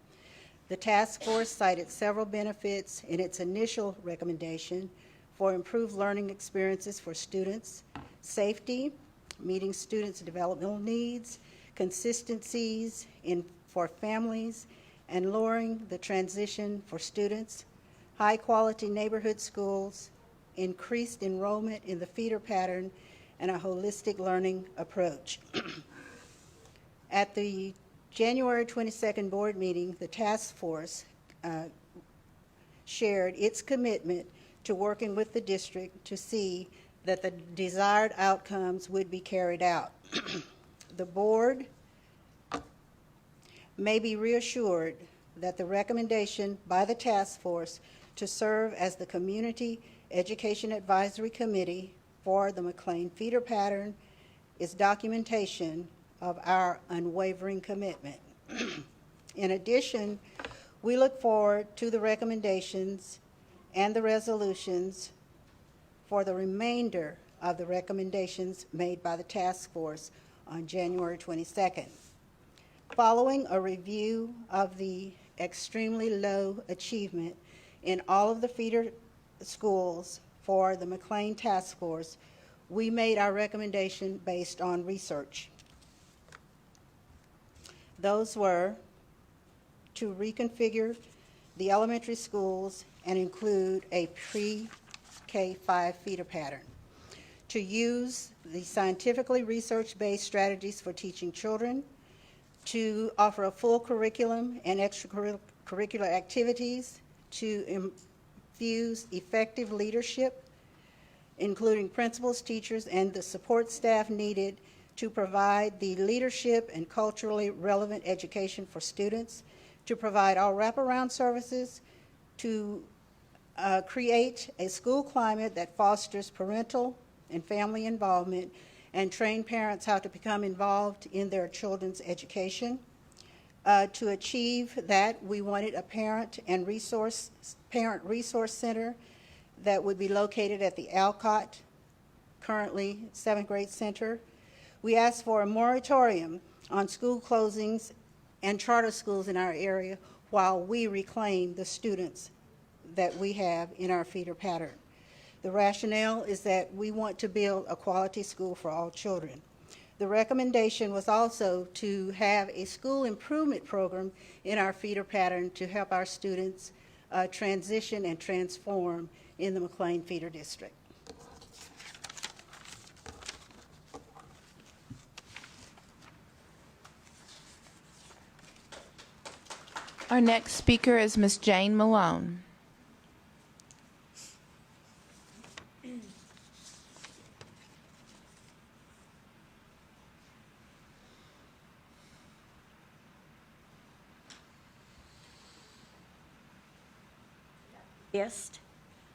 The task force cited several benefits in its initial recommendation for improved learning experiences for students, safety, meeting students' developmental needs, consistencies for families, and lowering the transition for students, high-quality neighborhood schools, increased enrollment in the feeder pattern, and a holistic learning approach. At the January 22nd board meeting, the task force shared its commitment to working with the district to see that the desired outcomes would be carried out. The board may be reassured that the recommendation by the task force to serve as the Community Education Advisory Committee for the McLean feeder pattern is documentation of our unwavering commitment. In addition, we look forward to the recommendations and the resolutions for the remainder of the recommendations made by the task force on January 22nd. Following a review of the extremely low achievement in all of the feeder schools for the McLean task force, we made our recommendation based on research. Those were to reconfigure the elementary schools and include a pre-K-5 feeder pattern, to use the scientifically research-based strategies for teaching children, to offer a full curriculum and extracurricular activities, to infuse effective leadership, including principals, teachers, and the support staff needed to provide the leadership and culturally relevant education for students, to provide all wraparound services, to create a school climate that fosters parental and family involvement, and train parents how to become involved in their children's education. To achieve that, we wanted a parent resource center that would be located at the Alcott, currently 7th grade center. We asked for a moratorium on school closings and charter schools in our area while we reclaim the students that we have in our feeder pattern. The rationale is that we want to build a quality school for all children. The recommendation was also to have a school improvement program in our feeder pattern to help our students transition and transform in the McLean feeder district. Our next speaker is Ms. Jane Malone.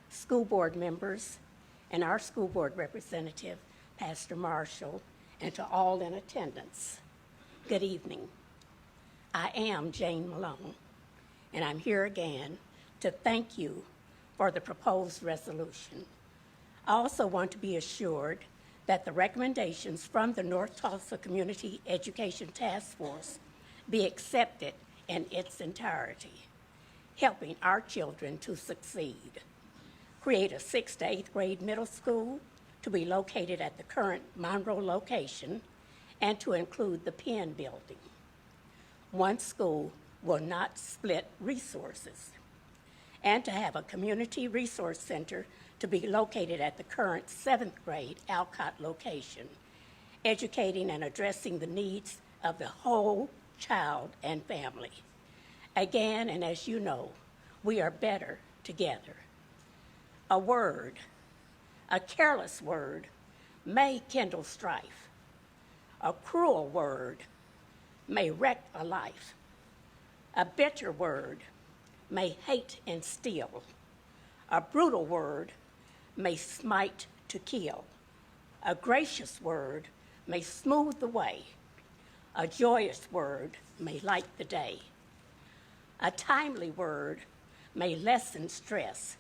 School board members, and our school board representative, Pastor Marshall, and to all in attendance, good evening. I am Jane Malone, and I'm here again to thank you for the proposed resolution. I also want to be assured that the recommendations from the North Tulsa Community Education Task Force be accepted in its entirety, helping our children to succeed. Create a 6th to 8th grade middle school to be located at the current Monroe location and to include the Penn building. One school will not split resources. And to have a community resource center to be located at the current 7th grade Alcott location, educating and addressing the needs of the whole child and family. Again, and as you know, we are better together. A word, a careless word, may kindle strife. A cruel word may wreck a life. A bitter word may hate and steal. A brutal word may smite to kill. A gracious word may smooth the way. A joyous word may light the day. A timely word may lessen stress.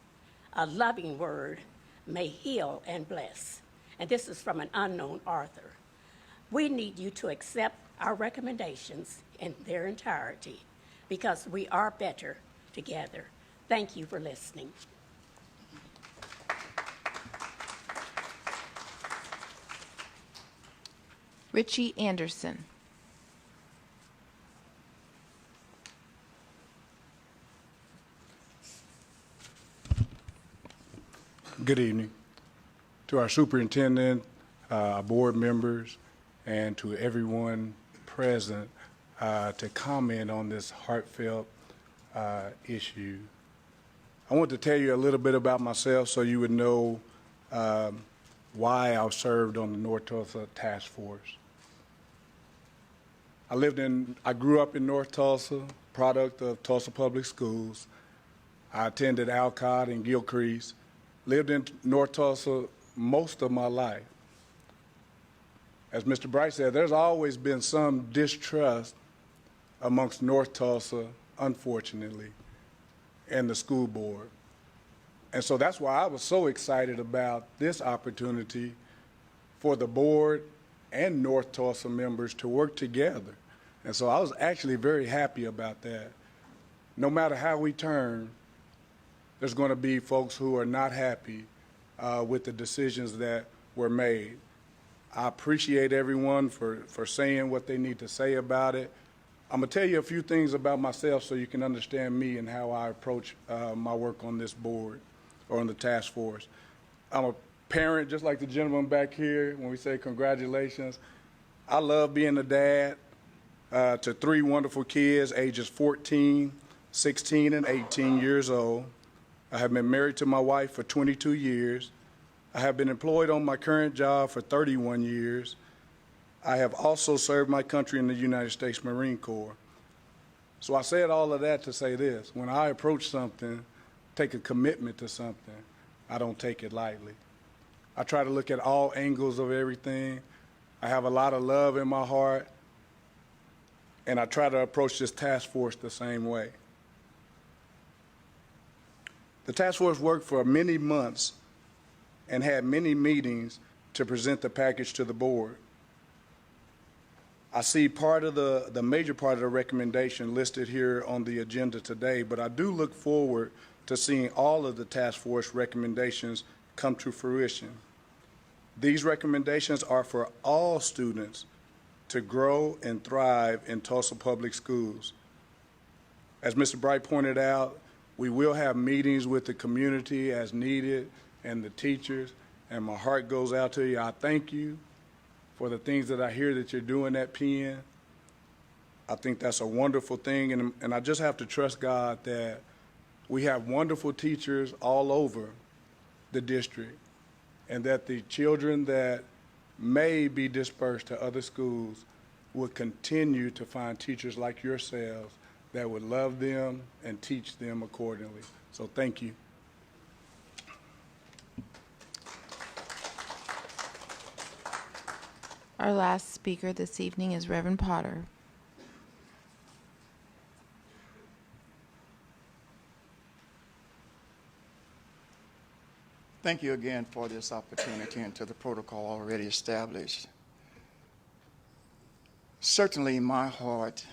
A loving word may heal and bless. And this is from an unknown author. We need you to accept our recommendations in their entirety because we are better together. Thank you for listening. Richie Anderson. Good evening. To our superintendent, board members, and to everyone present to comment on this heartfelt issue. I want to tell you a little bit about myself so you would know why I served on the North Tulsa Task Force. I grew up in North Tulsa, product of Tulsa Public Schools. I attended Alcott and Gilcrease. Lived in North Tulsa most of my life. As Mr. Bright said, there's always been some distrust amongst North Tulsa, unfortunately, and the school board. And so that's why I was so excited about this opportunity for the board and North Tulsa members to work together. And so I was actually very happy about that. No matter how we turn, there's going to be folks who are not happy with the decisions that were made. I appreciate everyone for saying what they need to say about it. I'm going to tell you a few things about myself so you can understand me and how I approach my work on this board or on the task force. I'm a parent, just like the gentleman back here when we say congratulations. I love being a dad. to 3 wonderful kids, ages 14, 16, and 18 years old. I have been married to my wife for 22 years. I have been employed on my current job for 31 years. I have also served my country in the United States Marine Corps. So I said all of that to say this. When I approach something, take a commitment to something, I don't take it lightly. I try to look at all angles of everything. I have a lot of love in my heart, and I try to approach this task force the same way. The task force worked for many months and had many meetings to present the package to the board. I see part of the major part of the recommendation listed here on the agenda today, but I do look forward to seeing all of the task force recommendations come to fruition. These recommendations are for all students to grow and thrive in Tulsa Public Schools. As Mr. Bright pointed out, we will have meetings with the community as needed and the teachers, and my heart goes out to you. I thank you for the things that I hear that you're doing at PN. I think that's a wonderful thing, and I just have to trust God that we have wonderful teachers all over the district, and that the children that may be dispersed to other schools will continue to find teachers like yourselves that would love them and teach them accordingly. So thank you. Our last speaker this evening is Reverend Potter. Thank you again for this opportunity and to the protocol already established. Certainly my heart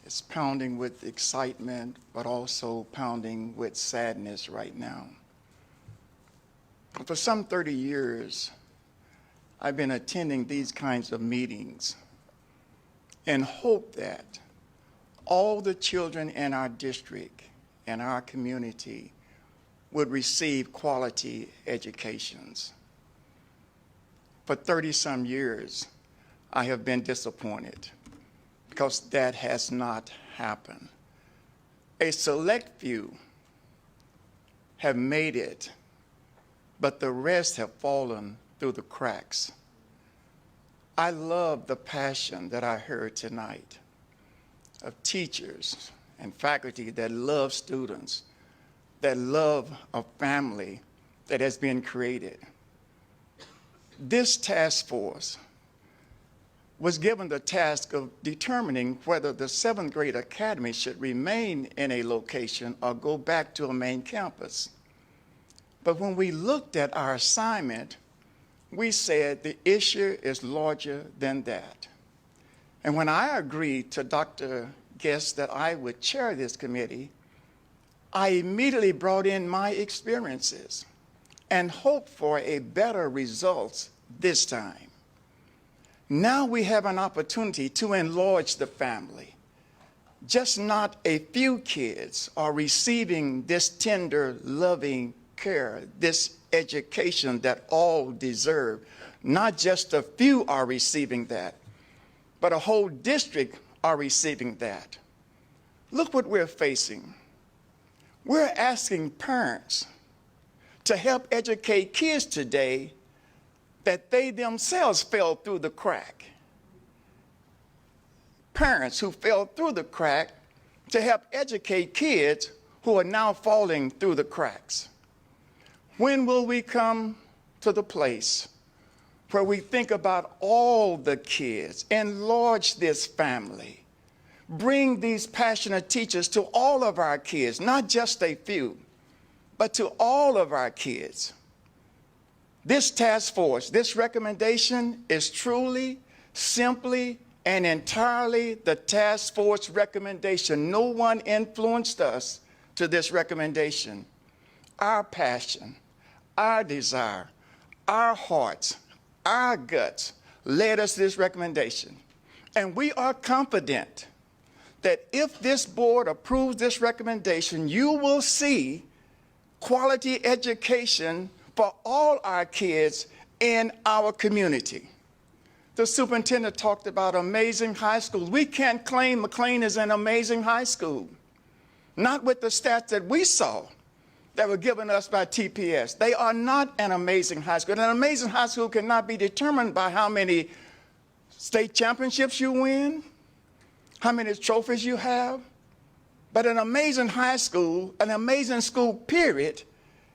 is pounding with excitement, but also pounding with sadness right now. For some 30 years, I've been attending these kinds of meetings and hope that all the children in our district and our community would receive quality educations. For 30-some years, I have been disappointed because that has not happened. A select few have made it, but the rest have fallen through the cracks. I love the passion that I heard tonight of teachers and faculty that love students, that love a family that has been created. This task force was given the task of determining whether the 7th grade academy should remain in a location or go back to a main campus. But when we looked at our assignment, we said the issue is larger than that. And when I agreed to Dr. Guest that I would chair this committee, I immediately brought in my experiences and hoped for a better result this time. Now we have an opportunity to enlarge the family. Just not a few kids are receiving this tender, loving care, this education that all deserve. Not just a few are receiving that, but a whole district are receiving that. Look what we're facing. We're asking parents to help educate kids today that they themselves fell through the crack. Parents who fell through the crack to help educate kids who are now falling through the cracks. When will we come to the place where we think about all the kids, enlarge this family, bring these passionate teachers to all of our kids, not just a few, but to all of our kids? This task force, this recommendation is truly, simply, and entirely the task force recommendation. No one influenced us to this recommendation. Our passion, our desire, our hearts, our guts led us to this recommendation. And we are confident that if this board approves this recommendation, you will see quality education for all our kids in our community. The superintendent talked about amazing high schools. We can't claim McLean is an amazing high school. Not with the stats that we saw that were given us by TPS. They are not an amazing high school. An amazing high school cannot be determined by how many state championships you win, how many trophies you have. But an amazing high school, an amazing school period,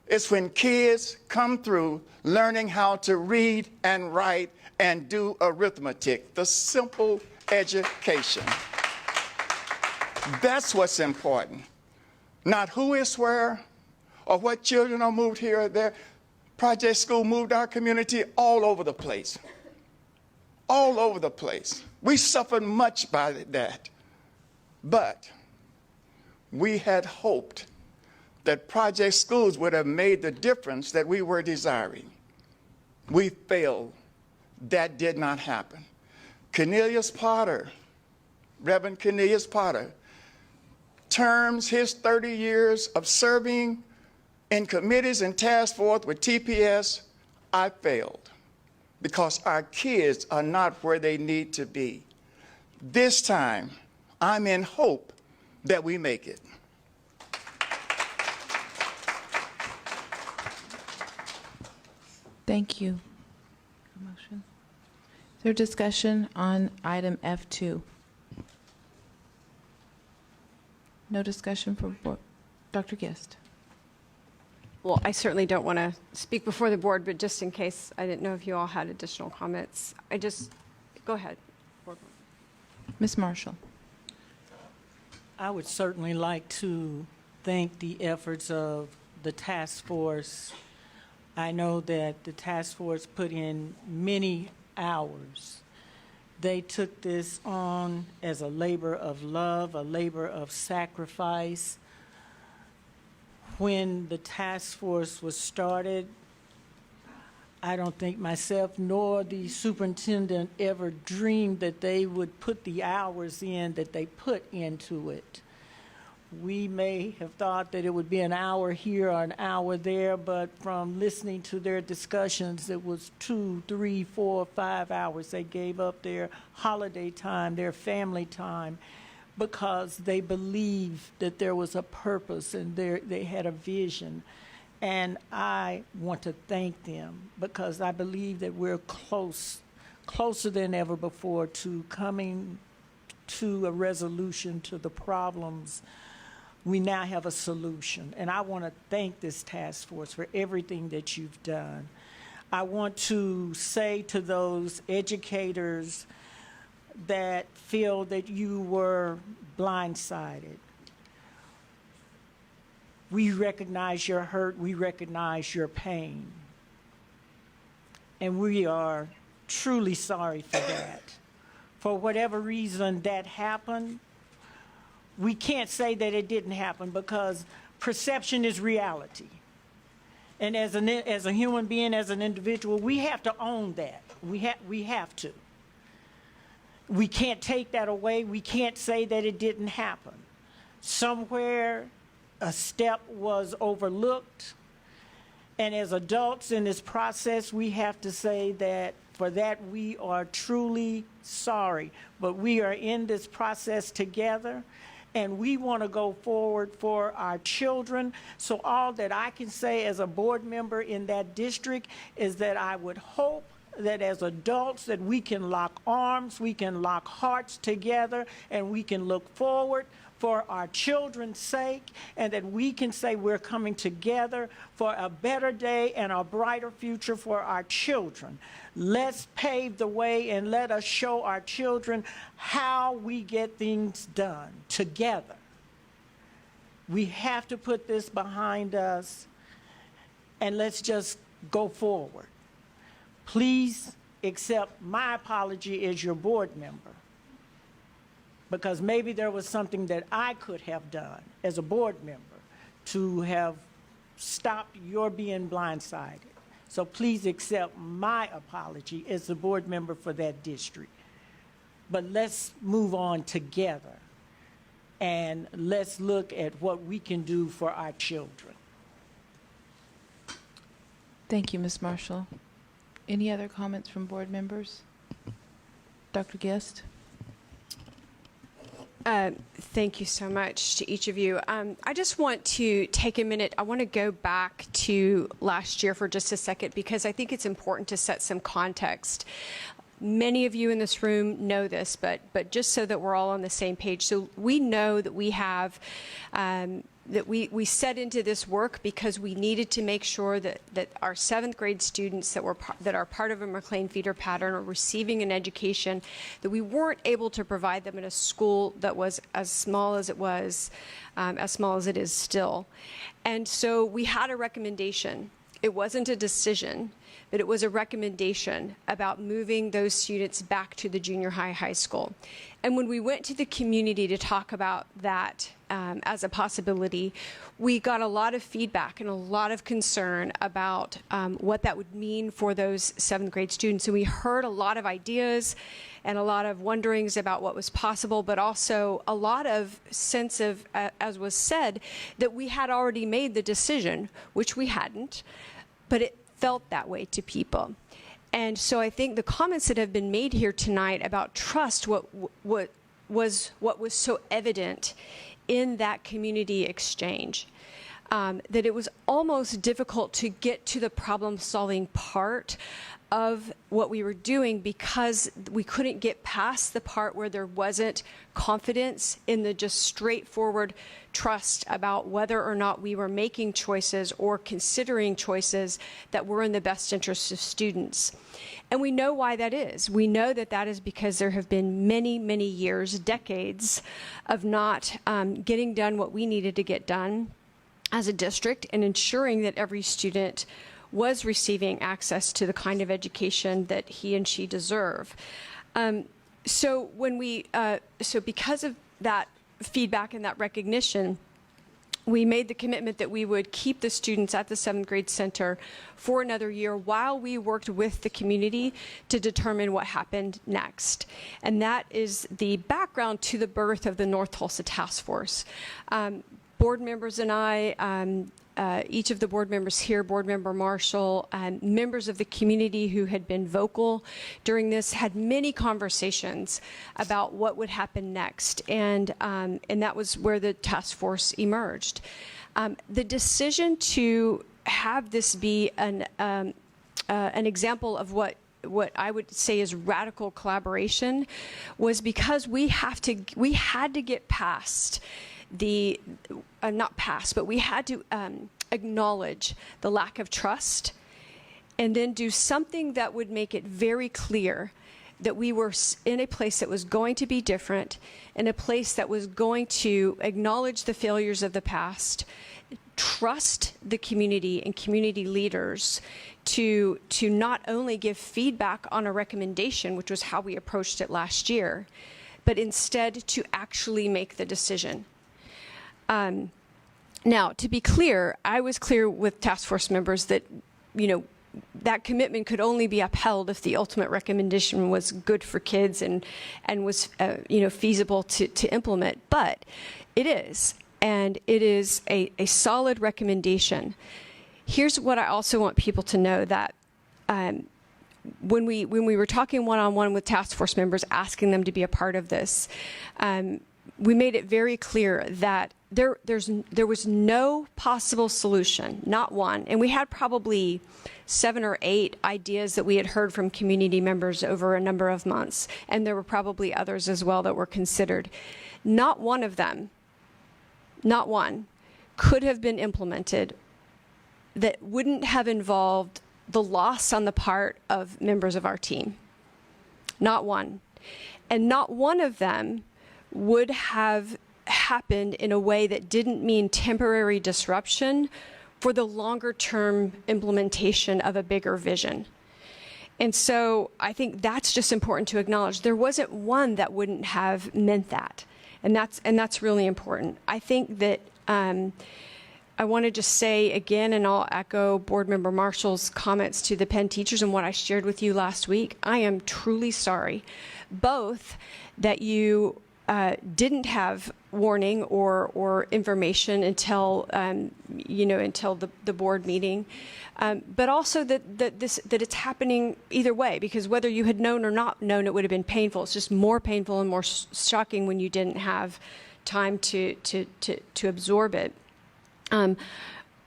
is when kids come through learning how to read and write and do arithmetic, the simple education. That's what's important. Not who is where or what children are moved here or there. Project School moved our community all over the place. All over the place. We suffered much by that. But we had hoped that Project Schools would have made the difference that we were desiring. We failed. That did not happen. Cornelius Potter, Reverend Cornelius Potter, terms his 30 years of serving in committees and task force with TPS. I failed because our kids are not where they need to be. This time, I'm in hope that we make it. Thank you. Motion. Is there discussion on item F2? No discussion for board. Dr. Gist. Well, I certainly don't want to speak before the board, but just in case, I didn't know if you all had additional comments. Go ahead. Ms. Marshall. I would certainly like to thank the efforts of the task force. I know that the task force put in many hours. They took this on as a labor of love, a labor of sacrifice. When the task force was started, I don't think myself nor the superintendent ever dreamed that they would put the hours in that they put into it. We may have thought that it would be an hour here or an hour there, but from listening to their discussions, it was 2, 3, 4, 5 hours. They gave up their holiday time, their family time, because they believed that there was a purpose and they had a vision. And I want to thank them because I believe that we're closer than ever before to coming to a resolution to the problems. We now have a solution. And I want to thank this task force for everything that you've done. I want to say to those educators that feel that you were blindsided, we recognize your hurt, we recognize your pain. And we are truly sorry for that. For whatever reason that happened, we can't say that it didn't happen because perception is reality. And as a human being, as an individual, we have to own that. We have to. We can't take that away. We can't say that it didn't happen. Somewhere a step was overlooked. And as adults in this process, we have to say that for that we are truly sorry. But we are in this process together. And we want to go forward for our children. So all that I can say as a board member in that district is that I would hope that as adults that we can lock arms, we can lock hearts together, and we can look forward for our children's sake, and that we can say we're coming together for a better day and a brighter future for our children. Let's pave the way and let us show our children how we get things done together. We have to put this behind us, and let's just go forward. Please accept my apology as your board member, because maybe there was something that I could have done as a board member to have stopped your being blindsided. So please accept my apology as the board member for that district. But let's move on together, and let's look at what we can do for our children. Thank you, Ms. Marshall. Any other comments from board members? Dr. Gist? Thank you so much to each of you. I just want to take a minute. I want to go back to last year for just a second because I think it's important to set some context. Many of you in this room know this, but just so that we're all on the same page. So we know that we have that we set into this work because we needed to make sure that our 7th grade students that are part of a McLean feeder pattern are receiving an education that we weren't able to provide them in a school that was as small as it was, as small as it is still. And so we had a recommendation. It wasn't a decision, but it was a recommendation about moving those students back to the junior high school. And when we went to the community to talk about that as a possibility, we got a lot of feedback and a lot of concern about what that would mean for those 7th grade students. And we heard a lot of ideas and a lot of wonderings about what was possible, but also a lot of sense of, as was said, that we had already made the decision, which we hadn't, but it felt that way to people. And so I think the comments that have been made here tonight about trust, what was so evident in that community exchange, that it was almost difficult to get to the problem-solving part of what we were doing because we couldn't get past the part where there wasn't confidence in the just straightforward trust about whether or not we were making choices or considering choices that were in the best interest of students. And we know why that is. We know that that is because there have been many, many years, decades of not getting done what we needed to get done as a district and ensuring that every student was receiving access to the kind of education that he and she deserve. So because of that feedback and that recognition, we made the commitment that we would keep the students at the 7th grade center for another year while we worked with the community to determine what happened next. And that is the background to the birth of the North Tulsa Task Force. Board members and I, each of the board members here, Board Member Marshall, members of the community who had been vocal during this, had many conversations about what would happen next, and that was where the task force emerged. The decision to have this be an example of what I would say is radical collaboration was because we had to get past the not past, but we had to acknowledge the lack of trust and then do something that would make it very clear that we were in a place that was going to be different, in a place that was going to acknowledge the failures of the past, trust the community and community leaders to not only give feedback on a recommendation, which was how we approached it last year, but instead to actually make the decision. Now, to be clear, I was clear with task force members that, that commitment could only be upheld if the ultimate recommendation was good for kids and was, feasible to implement. But it is, and it is a solid recommendation. Here's what I also want people to know, that when we were talking one-on-one with task force members, asking them to be a part of this, we made it very clear that there was no possible solution, not one. And we had probably 7 or 8 ideas that we had heard from community members over a number of months. And there were probably others as well that were considered. Not one of them, not one, could have been implemented that wouldn't have involved the loss on the part of members of our team. Not one. And not one of them would have happened in a way that didn't mean temporary disruption for the longer term implementation of a bigger vision. And so I think that's just important to acknowledge. There wasn't one that wouldn't have meant that. And that's really important. I think that I want to just say again, and I'll echo Board Member Marshall's comments to the Penn teachers and what I shared with you last week. I am truly sorry, both that you didn't have warning or information until until the board meeting. But also that it's happening either way, because whether you had known or not known, it would have been painful. It's just more painful and more shocking when you didn't have time to absorb it.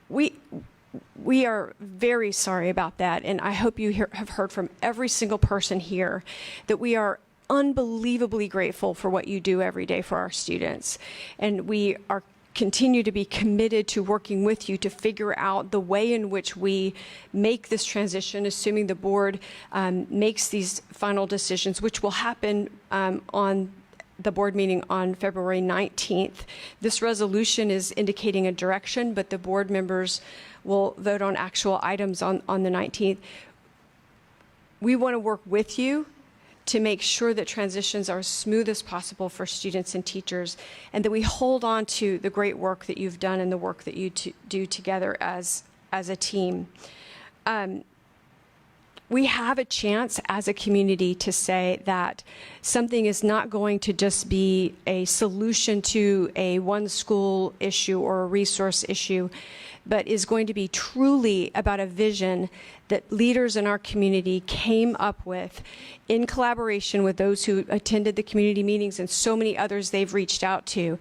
We are very sorry about that, and I hope you have heard from every single person here that we are unbelievably grateful for what you do every day for our students, and we are continue to be committed to working with you to figure out the way in which we make this transition, assuming the board makes these final decisions, which will happen on the board meeting on February 19th. This resolution is indicating a direction, but the board members will vote on actual items on the 19th. We want to work with you to make sure that transitions are as smooth as possible for students and teachers, and that we hold on to the great work that you've done and the work that you do together as a team. We have a chance as a community to say that something is not going to just be a solution to a one school issue or a resource issue, but is going to be truly about a vision that leaders in our community came up with in collaboration with those who attended the community meetings and so many others they've reached out to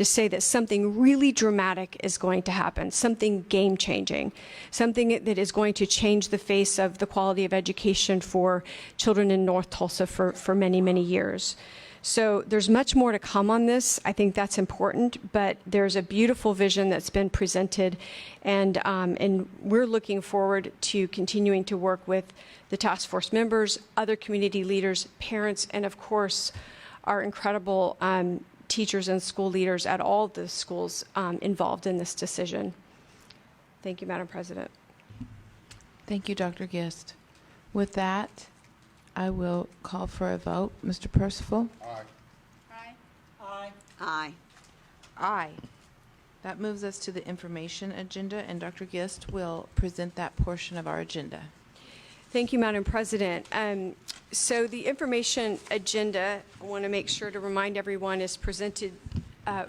say that something really dramatic is going to happen, something game-changing, something that is going to change the face of the quality of education for children in North Tulsa for many, many years. So there's much more to come on this. I think that's important, but there's a beautiful vision that's been presented, and we're looking forward to continuing to work with the task force members, other community leaders, parents, and of course, our incredible teachers and school leaders at all the schools involved in this decision. Thank you, Madam President. Thank you, Dr. Gist. With that, I will call for a vote. Mr. Percival? Aye. Aye. Aye. Aye. That moves us to the information agenda, and Dr. Gist will present that portion of our agenda. Thank you, Madam President. So the information agenda, I want to make sure to remind everyone, is presented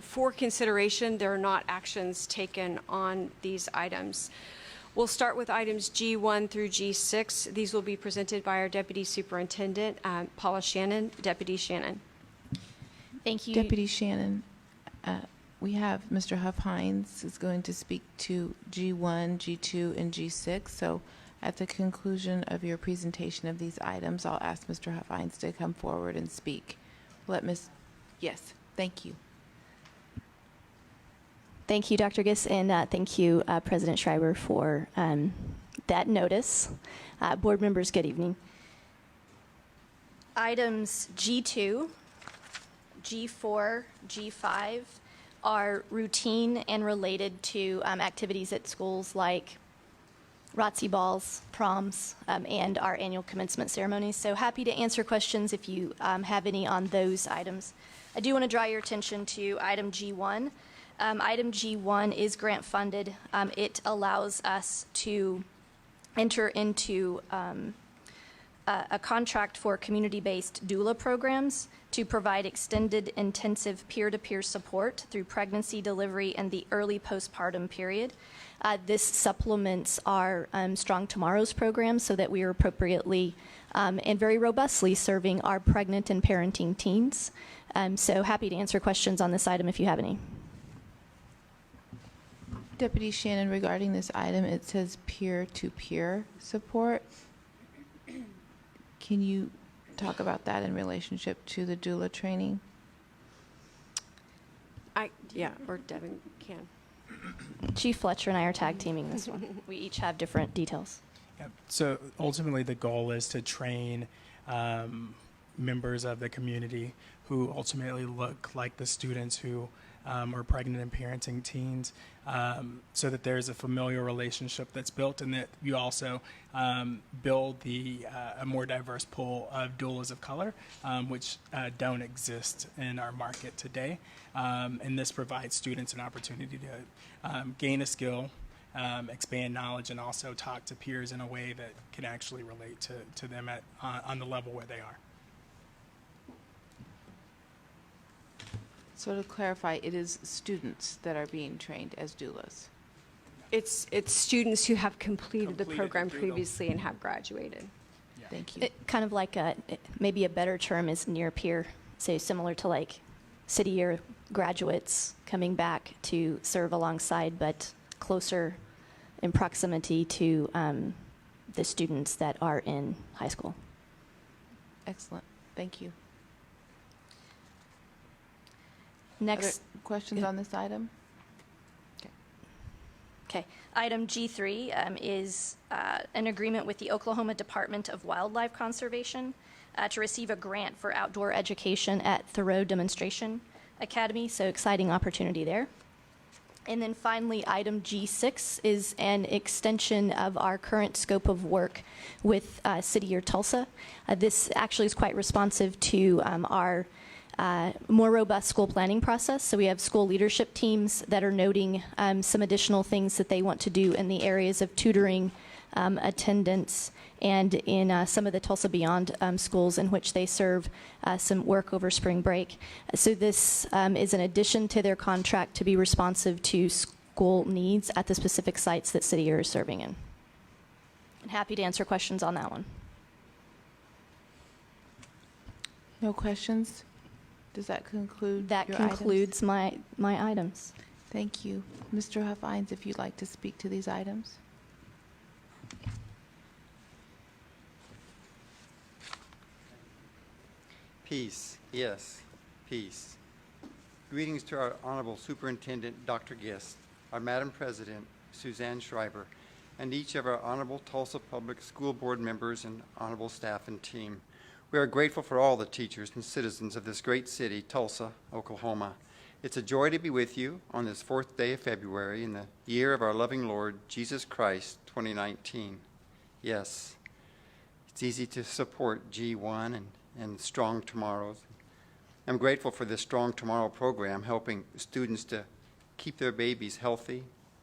for consideration. There are not actions taken on these items. We'll start with items G1 through G6. These will be presented by our Deputy Superintendent, Paula Shannon. Deputy Shannon. Thank you. Deputy Shannon, we have Mr. Huff Hines is going to speak to G1, G2, and G6. So at the conclusion of your presentation of these items, I'll ask Mr. Huff Hines to come forward and speak. Yes, thank you. Thank you, Dr. Gist, and thank you, President Schreiber, for that notice. Board members, good evening. Items G2, G4, G5 are routine and related to activities at schools like ROTC balls, proms, and our annual commencement ceremonies. So happy to answer questions if you have any on those items. I do want to draw your attention to item G1. Item G1 is grant funded. It allows us to enter into a contract for community-based doula programs to provide extended intensive peer-to-peer support through pregnancy, delivery, and the early postpartum period. This supplements our Strong Tomorrows program so that we are appropriately and very robustly serving our pregnant and parenting teens. So happy to answer questions on this item if you have any. Deputy Shannon, regarding this item, it says peer-to-peer support. Can you talk about that in relationship to the doula training? Or Devin can. Chief Fletcher and I are tag teaming this one. We each have different details. Yep. So ultimately the goal is to train members of the community who ultimately look like the students who are pregnant and parenting teens, so that there's a familial relationship that's built, and that you also build a more diverse pool of doulas of color, which don't exist in our market today. And this provides students an opportunity to gain a skill, expand knowledge, and also talk to peers in a way that can actually relate to them on the level where they are. So to clarify, it is students that are being trained as doulas. It's students who have completed the Completed program through the- previously and have graduated. Thank you. It, kind of like maybe a better term is near peer, so similar to like city year graduates coming back to serve alongside, but closer in proximity to the students that are in high school. Excellent. Thank you. Next, Other questions on this item? okay. Item G3 is an agreement with the Oklahoma Department of Wildlife Conservation to receive a grant for outdoor education at Thoreau Demonstration Academy, so exciting opportunity there. And then finally, item G6 is an extension of our current scope of work with City Year Tulsa. This actually is quite responsive to our more robust school planning process. So we have school leadership teams that are noting some additional things that they want to do in the areas of tutoring, attendance, and in some of the Tulsa Beyond schools in which they serve some work over spring break. So this is an addition to their contract to be responsive to school needs at the specific sites that City Year is serving in. And happy to answer questions on that one. No questions? Does that conclude That your concludes items? my items. Thank you. Mr. Huffines, if you'd like to speak to these items. Peace, yes, peace. Greetings to our Honorable Superintendent, Dr. Gist, our Madam President, Suzanne Schreiber, and each of our Honorable Tulsa Public School Board members and honorable staff and team. We are grateful for all the teachers and citizens of this great city, Tulsa, Oklahoma. It's a joy to be with you on this 4th day of February in the year of our loving Lord, Jesus Christ, 2019. Yes, it's easy to support G1 and Strong Tomorrows. I'm grateful for this Strong Tomorrow program, helping students to keep their babies healthy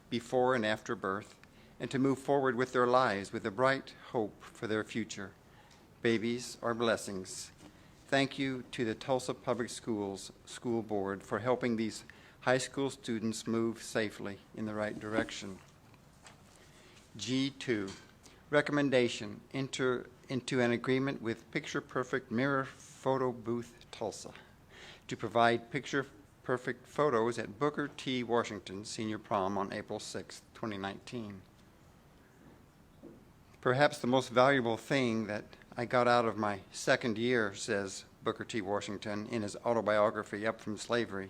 before and after birth, and to move forward with their lives with a bright hope for their future. Babies are blessings. Thank you to the Tulsa Public Schools School Board for helping these high school students move safely in the right direction. G2, recommendation, enter into an agreement with Picture Perfect Mirror Photo Booth Tulsa to provide picture perfect photos at Booker T. Washington Senior Prom on April 6, 2019. Perhaps the most valuable thing that I got out of my second year, says Booker T. Washington in his autobiography, Up from Slavery,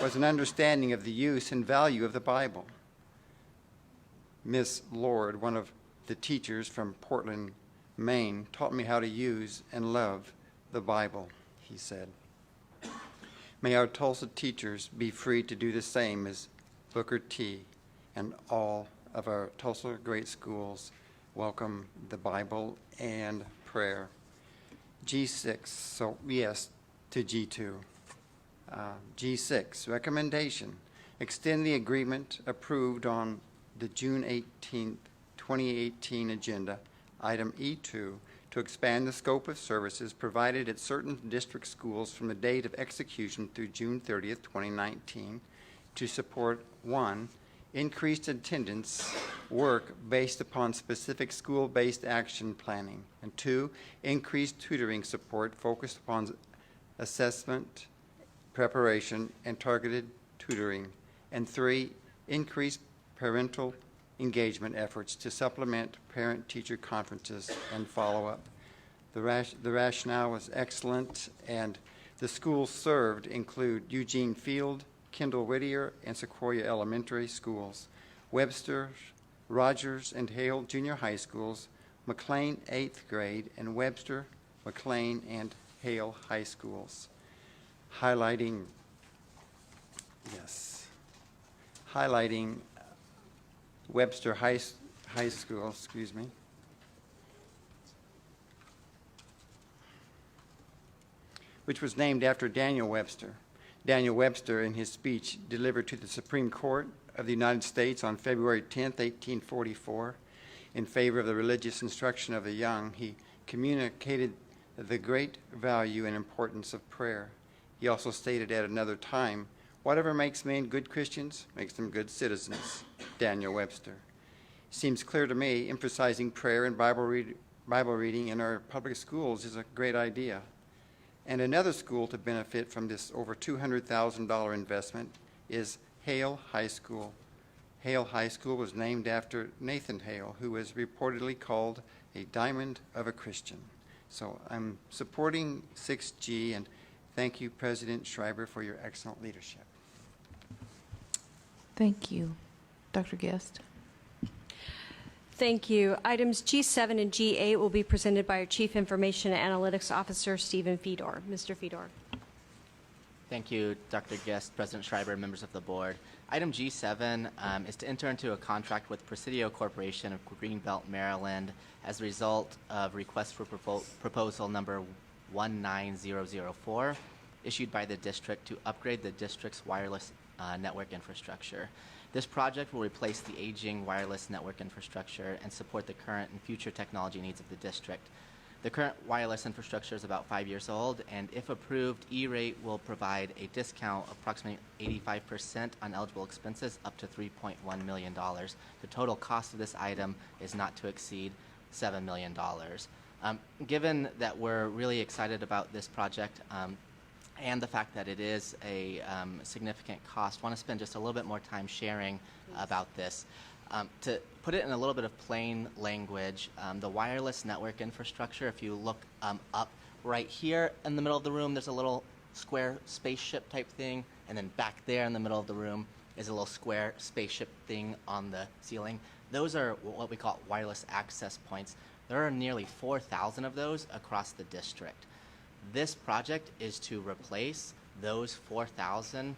was an understanding of the use and value of the Bible. Miss Lord, one of the teachers from Portland, Maine, taught me how to use and love the Bible, he said. May our Tulsa teachers be free to do the same as Booker T. and all of our Tulsa great schools welcome the Bible and prayer. G6, so yes to G2. G6, recommendation, extend the agreement approved on the June 18, 2018 agenda, item E2, to expand the scope of services provided at certain district schools from the date of execution through June 30th, 2019, to support 1, increased attendance work based upon specific school-based action planning, and 2, increased tutoring support focused upon assessment, preparation, and targeted tutoring, and 3, increased parental engagement efforts to supplement parent-teacher conferences and follow-up. The rationale was excellent, and the schools served include Eugene Field, Kendall Whittier, and Sequoia Elementary Schools, Webster, Rogers, and Hale Junior High Schools, McLean 8th grade, and Webster, McLean, and Hale High Schools. Highlighting Webster High School, excuse me. Which was named after Daniel Webster. Daniel Webster, in his speech delivered to the Supreme Court of the United States on February 10, 1844, in favor of the religious instruction of the young, he communicated the great value and importance of prayer. He also stated at another time, whatever makes men good Christians makes them good citizens. Daniel Webster. Seems clear to me emphasizing prayer and Bible reading in our public schools is a great idea. And another school to benefit from this over $200,000 investment is Hale High School. Hale High School was named after Nathan Hale, who is reportedly called a diamond of a Christian. So I'm supporting 6G, and thank you, President Schreiber, for your excellent leadership. Thank you. Dr. Guest. Thank you. Items G7 and G8 will be presented by our Chief Information and Analytics Officer, Stephen Fedor. Mr. Fedor. Thank you, Dr. Guest, President Schreiber, members of the board. Item G7 is to enter into a contract with Presidio Corporation of Greenbelt, Maryland, as a result of request for proposal number 19004, issued by the district to upgrade the district's wireless network infrastructure. This project will replace the aging wireless network infrastructure and support the current and future technology needs of the district. The current wireless infrastructure is about 5 years old, and if approved, E-rate will provide a discount of approximately 85% on eligible expenses up to $3.1 million. The total cost of this item is not to exceed $7 million. Given that we're really excited about this project and the fact that it is a significant cost, I want to spend just a little bit more time sharing about this. To put it in a little bit of plain language, the wireless network infrastructure, if you look up right here in the middle of the room, there's a little square spaceship type thing, and then back there in the middle of the room is a little square spaceship thing on the ceiling. Those are what we call wireless access points. There are nearly 4,000 of those across the district. This project is to replace those 4,000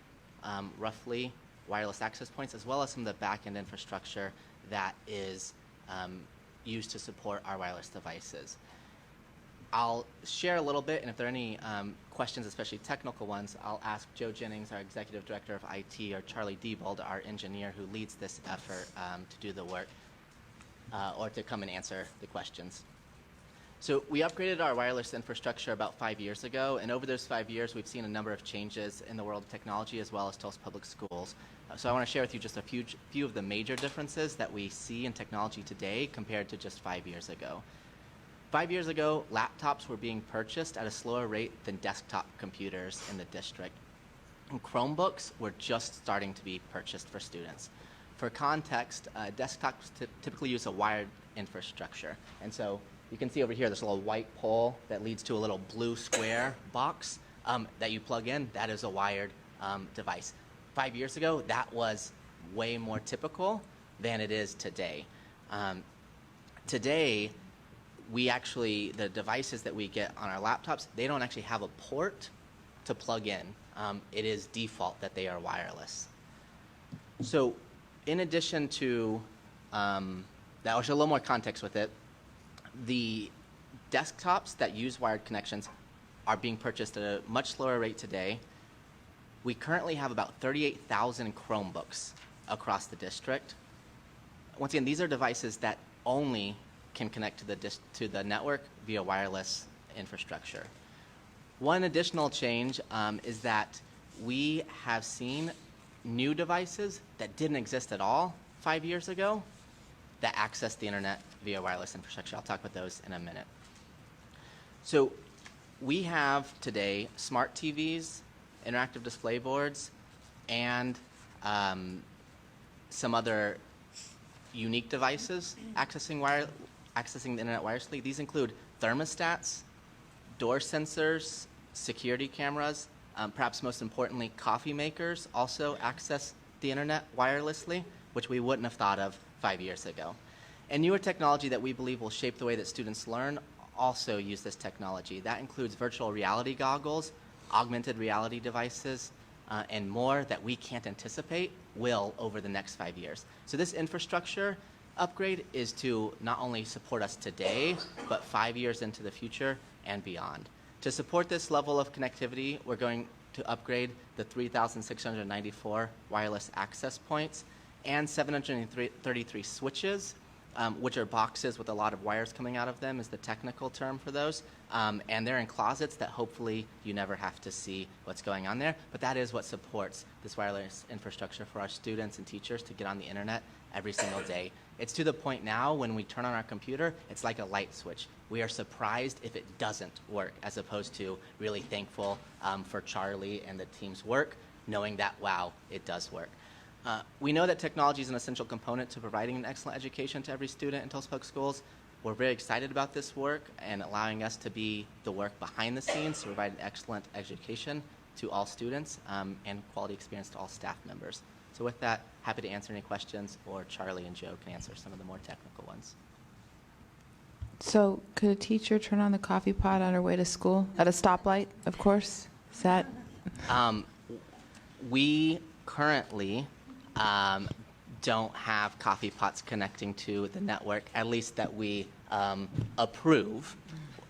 roughly wireless access points, as well as some of the back-end infrastructure that is used to support our wireless devices. I'll share a little bit, and if there are any questions, especially technical ones, I'll ask Joe Jennings, our Executive Director of IT, or Charlie Diebold, our engineer who leads this effort, to do the work, or to come and answer the questions. So we upgraded our wireless infrastructure about 5 years ago, and over those 5 years, we've seen a number of changes in the world of technology as well as Tulsa Public Schools. So I want to share with you just a few of the major differences that we see in technology today compared to just 5 years ago. 5 years ago, laptops were being purchased at a slower rate than desktop computers in the district. And Chromebooks were just starting to be purchased for students. For context, desktops typically use a wired infrastructure, and so you can see over here this little white pole that leads to a little blue square box that you plug in. That is a wired device. 5 years ago, that was way more typical than it is today. Today, the devices that we get on our laptops, they don't actually have a port to plug in. It is default that they are wireless. So in addition to that, was a little more context with it. The desktops that use wired connections are being purchased at a much slower rate today. We currently have about 38,000 Chromebooks across the district. Once again, these are devices that only can connect to the network via wireless infrastructure. One additional change is that we have seen new devices that didn't exist at all 5 years ago that access the internet via wireless infrastructure. I'll talk about those in a minute. So we have today smart TVs, interactive display boards, and some other unique devices accessing the internet wirelessly. These include thermostats, door sensors, security cameras, perhaps most importantly, coffee makers also access the internet wirelessly, which we wouldn't have thought of 5 years ago. And newer technology that we believe will shape the way that students learn also use this technology. That includes virtual reality goggles, augmented reality devices, and more that we can't anticipate will over the next 5 years. So this infrastructure upgrade is to not only support us today, but 5 years into the future and beyond. To support this level of connectivity, we're going to upgrade the 3,694 wireless access points and 733 switches which are boxes with a lot of wires coming out of them is the technical term for those. And they're in closets that hopefully you never have to see what's going on there. But that is what supports this wireless infrastructure for our students and teachers to get on the internet every single day. It's to the point now when we turn on our computer, it's like a light switch. We are surprised if it doesn't work, as opposed to really thankful for Charlie and the team's work, knowing that, wow, it does work. We know that technology is an essential component to providing an excellent education to every student in Tulsa Public Schools. We're very excited about this work and allowing us to be the work behind the scenes to provide an excellent education to all students and quality experience to all staff members. So with that, happy to answer any questions, or Charlie and Joe can answer some of the more technical ones. So could a teacher turn on the coffee pot on her way to school at a stoplight, of course? Is that? We currently don't have coffee pots connecting to the network, at least that we approve.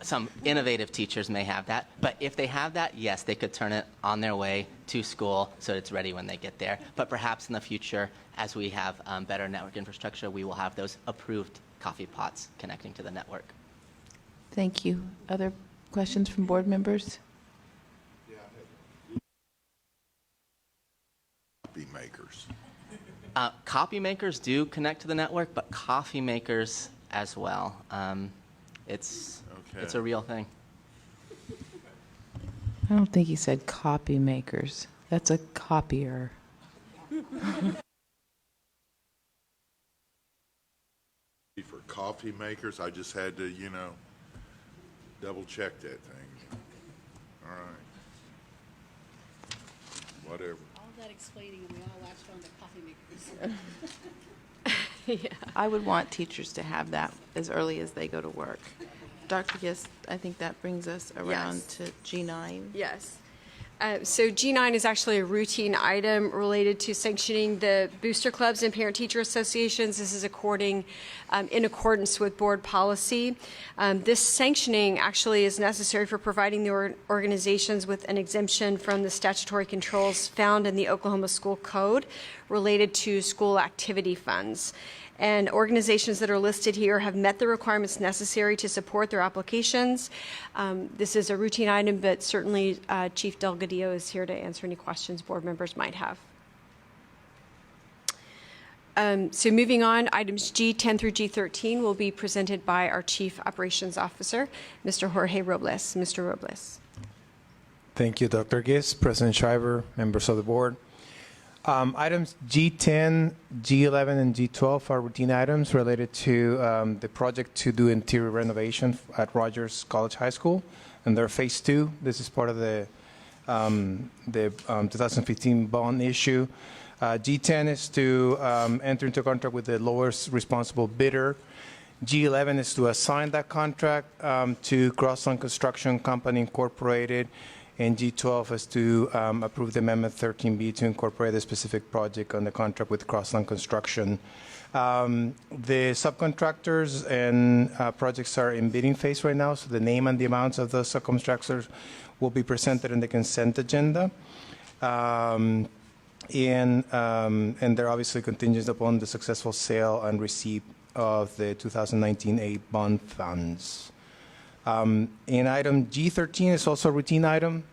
Some innovative teachers may have that, but if they have that, yes, they could turn it on their way to school so it's ready when they get there. But perhaps in the future, as we have better network infrastructure, we will have those approved coffee pots connecting to the network. Thank you. Other questions from board members? Copy makers. Copy makers do connect to the network, but coffee makers as well. It's a real thing. I don't think he said copy makers. That's a copier. For coffee makers, I just had to, double check that thing. All right. Whatever. All that explaining, and we all latched on to coffee makers. Yeah. I would want teachers to have that as early as they go to work. Dr. Gist, I think that brings us around to G9. Yes. So G9 is actually a routine item related to sanctioning the booster clubs and parent-teacher associations. This is in accordance with board policy. This sanctioning actually is necessary for providing the organizations with an exemption from the statutory controls found in the Oklahoma School Code related to school activity funds. And organizations that are listed here have met the requirements necessary to support their applications. This is a routine item, but certainly Chief Delgadillo is here to answer any questions board members might have. So moving on, items G10 through G13 will be presented by our Chief Operations Officer, Mr. Jorge Robles. Mr. Robles. Thank you, Dr. Gist, President Shriver, members of the board. Items G10, G11, and G12 are routine items related to the project to do interior renovation at Rogers College High School, and they're phase 2. This is part of the 2015 bond issue. G10 is to enter into a contract with the lowest responsible bidder. G11 is to assign that contract to Crossland Construction Company Incorporated. And G12 is to approve the Amendment 13B to incorporate the specific project on the contract with Crossland Construction. The subcontractors and projects are in bidding phase right now, so the name and the amounts of those subcontractors will be presented in the consent agenda. And they're obviously contingent upon the successful sale and receipt of the 2019 8 bond funds. In item G13 is also a routine item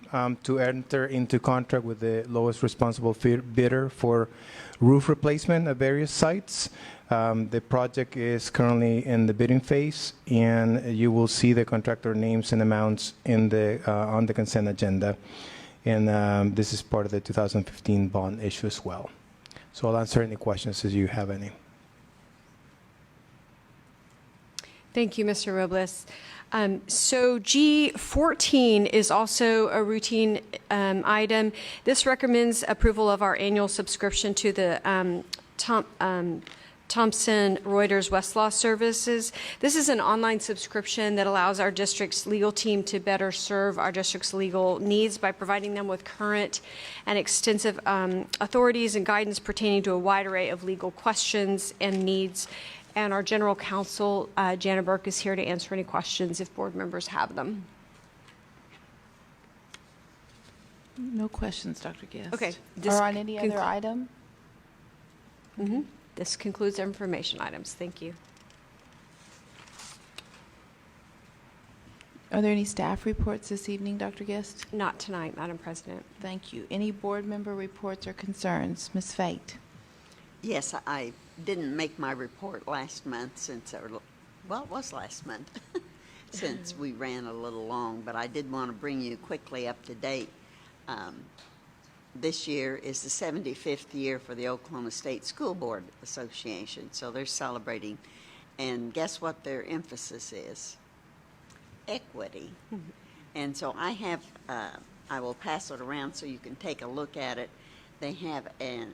to enter into contract with the lowest responsible bidder for roof replacement at various sites. The project is currently in the bidding phase, and you will see the contractor names and amounts in on the consent agenda. And this is part of the 2015 bond issue as well. So I'll answer any questions as you have any. Thank you, Mr. Robles. So G14 is also a routine item. This recommends approval of our annual subscription to the Thomson Reuters Westlaw Services. This is an online subscription that allows our district's legal team to better serve our district's legal needs by providing them with current and extensive authorities and guidance pertaining to a wide array of legal questions and needs. And our general counsel, Jana Burke, is here to answer any questions if board members have them. No questions, Dr. Gist. Okay. Or on any other item? This concludes information items. Thank you. Are there any staff reports this evening, Dr. Gist? Not tonight, Madam President. Thank you. Any board member reports or concerns? Ms. Fate? Yes, I didn't make my report last month since, it was last month, since we ran a little long, but I did want to bring you quickly up to date. This year is the 75th year for the Oklahoma State School Board Association, so they're celebrating. And guess what their emphasis is? Equity. And so I will pass it around so you can take a look at it. They have a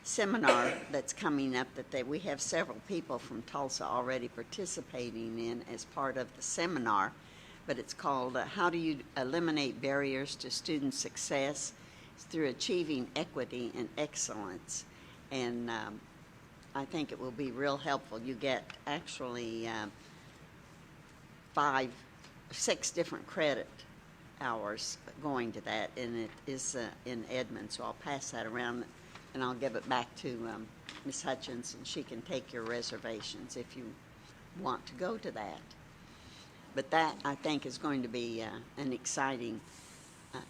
seminar that's coming up that we have several people from Tulsa already participating in as part of the seminar, but it's called How Do You Eliminate Barriers to Student Success Through Achieving Equity and Excellence. And I think it will be real helpful. You get actually 6 different credit hours going to that, and it is in Edmond, so I'll pass that around and I'll give it back to Ms. Hutchins, and she can take your reservations if you want to go to that. But that, I think, is going to be an exciting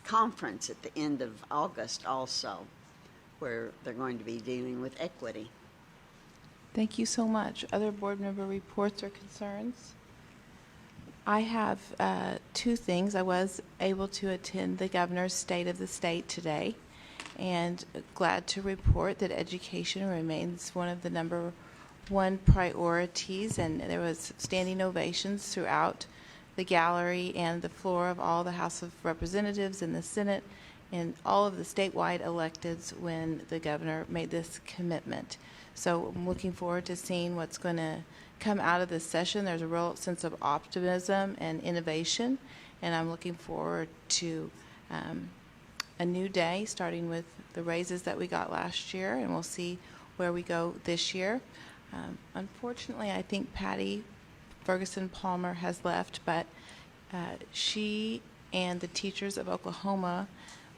conference at the end of August also, where they're going to be dealing with equity. Thank you so much. Other board member reports or concerns? I have 2 things. I was able to attend the governor's State of the State today, and glad to report that education remains one of the number 1 priorities, and there was standing ovations throughout the gallery and the floor of all the House of Representatives and the Senate and all of the statewide electeds when the governor made this commitment. So I'm looking forward to seeing what's going to come out of this session. There's a real sense of optimism and innovation, and I'm looking forward to a new day, starting with the raises that we got last year, and we'll see where we go this year. Unfortunately, I think Patty Ferguson Palmer has left, but she and the teachers of Oklahoma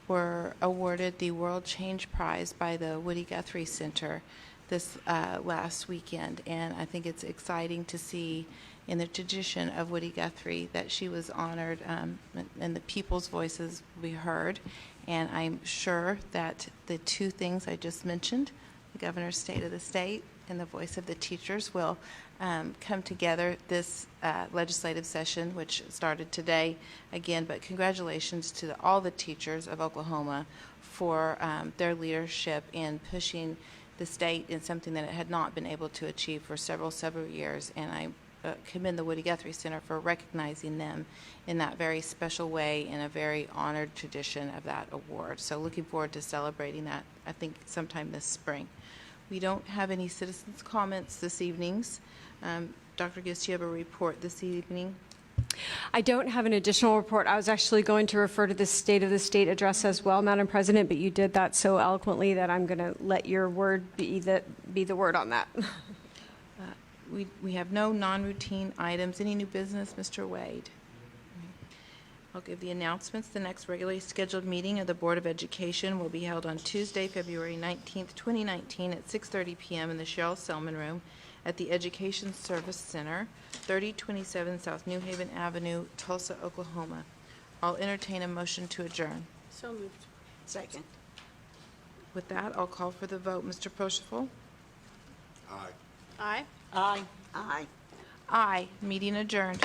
were awarded the World Change Prize by the Woody Guthrie Center this last weekend, and I think it's exciting to see in the tradition of Woody Guthrie that she was honored, and the people's voices will be heard. And I'm sure that the 2 things I just mentioned, the governor's State of the State and the voice of the teachers, will come together this legislative session, which started today again. But congratulations to all the teachers of Oklahoma for their leadership in pushing the state in something that it had not been able to achieve for several years. And I commend the Woody Guthrie Center for recognizing them in that very special way, in a very honored tradition of that award. So looking forward to celebrating that, I think, sometime this spring. We don't have any citizens' comments this evening. Dr. Gist, you have a report this evening? I don't have an additional report. I was actually going to refer to the State of the State address as well, Madam President, but you did that so eloquently that I'm going to let your word be the word on that. We have no non-routine items. Any new business, Mr. Wade? I'll give the announcements. The next regularly scheduled meeting of the Board of Education will be held on Tuesday, February 19th, 2019 at 6:30 p.m. in the Cheryl Selman Room at the Education Service Center, 3027 South New Haven Avenue, Tulsa, Oklahoma. I'll entertain a motion to adjourn. So moved. Second. With that, I'll call for the vote. Mr. Poschel? Aye. Aye. Aye. Aye. Aye. Meeting adjourned.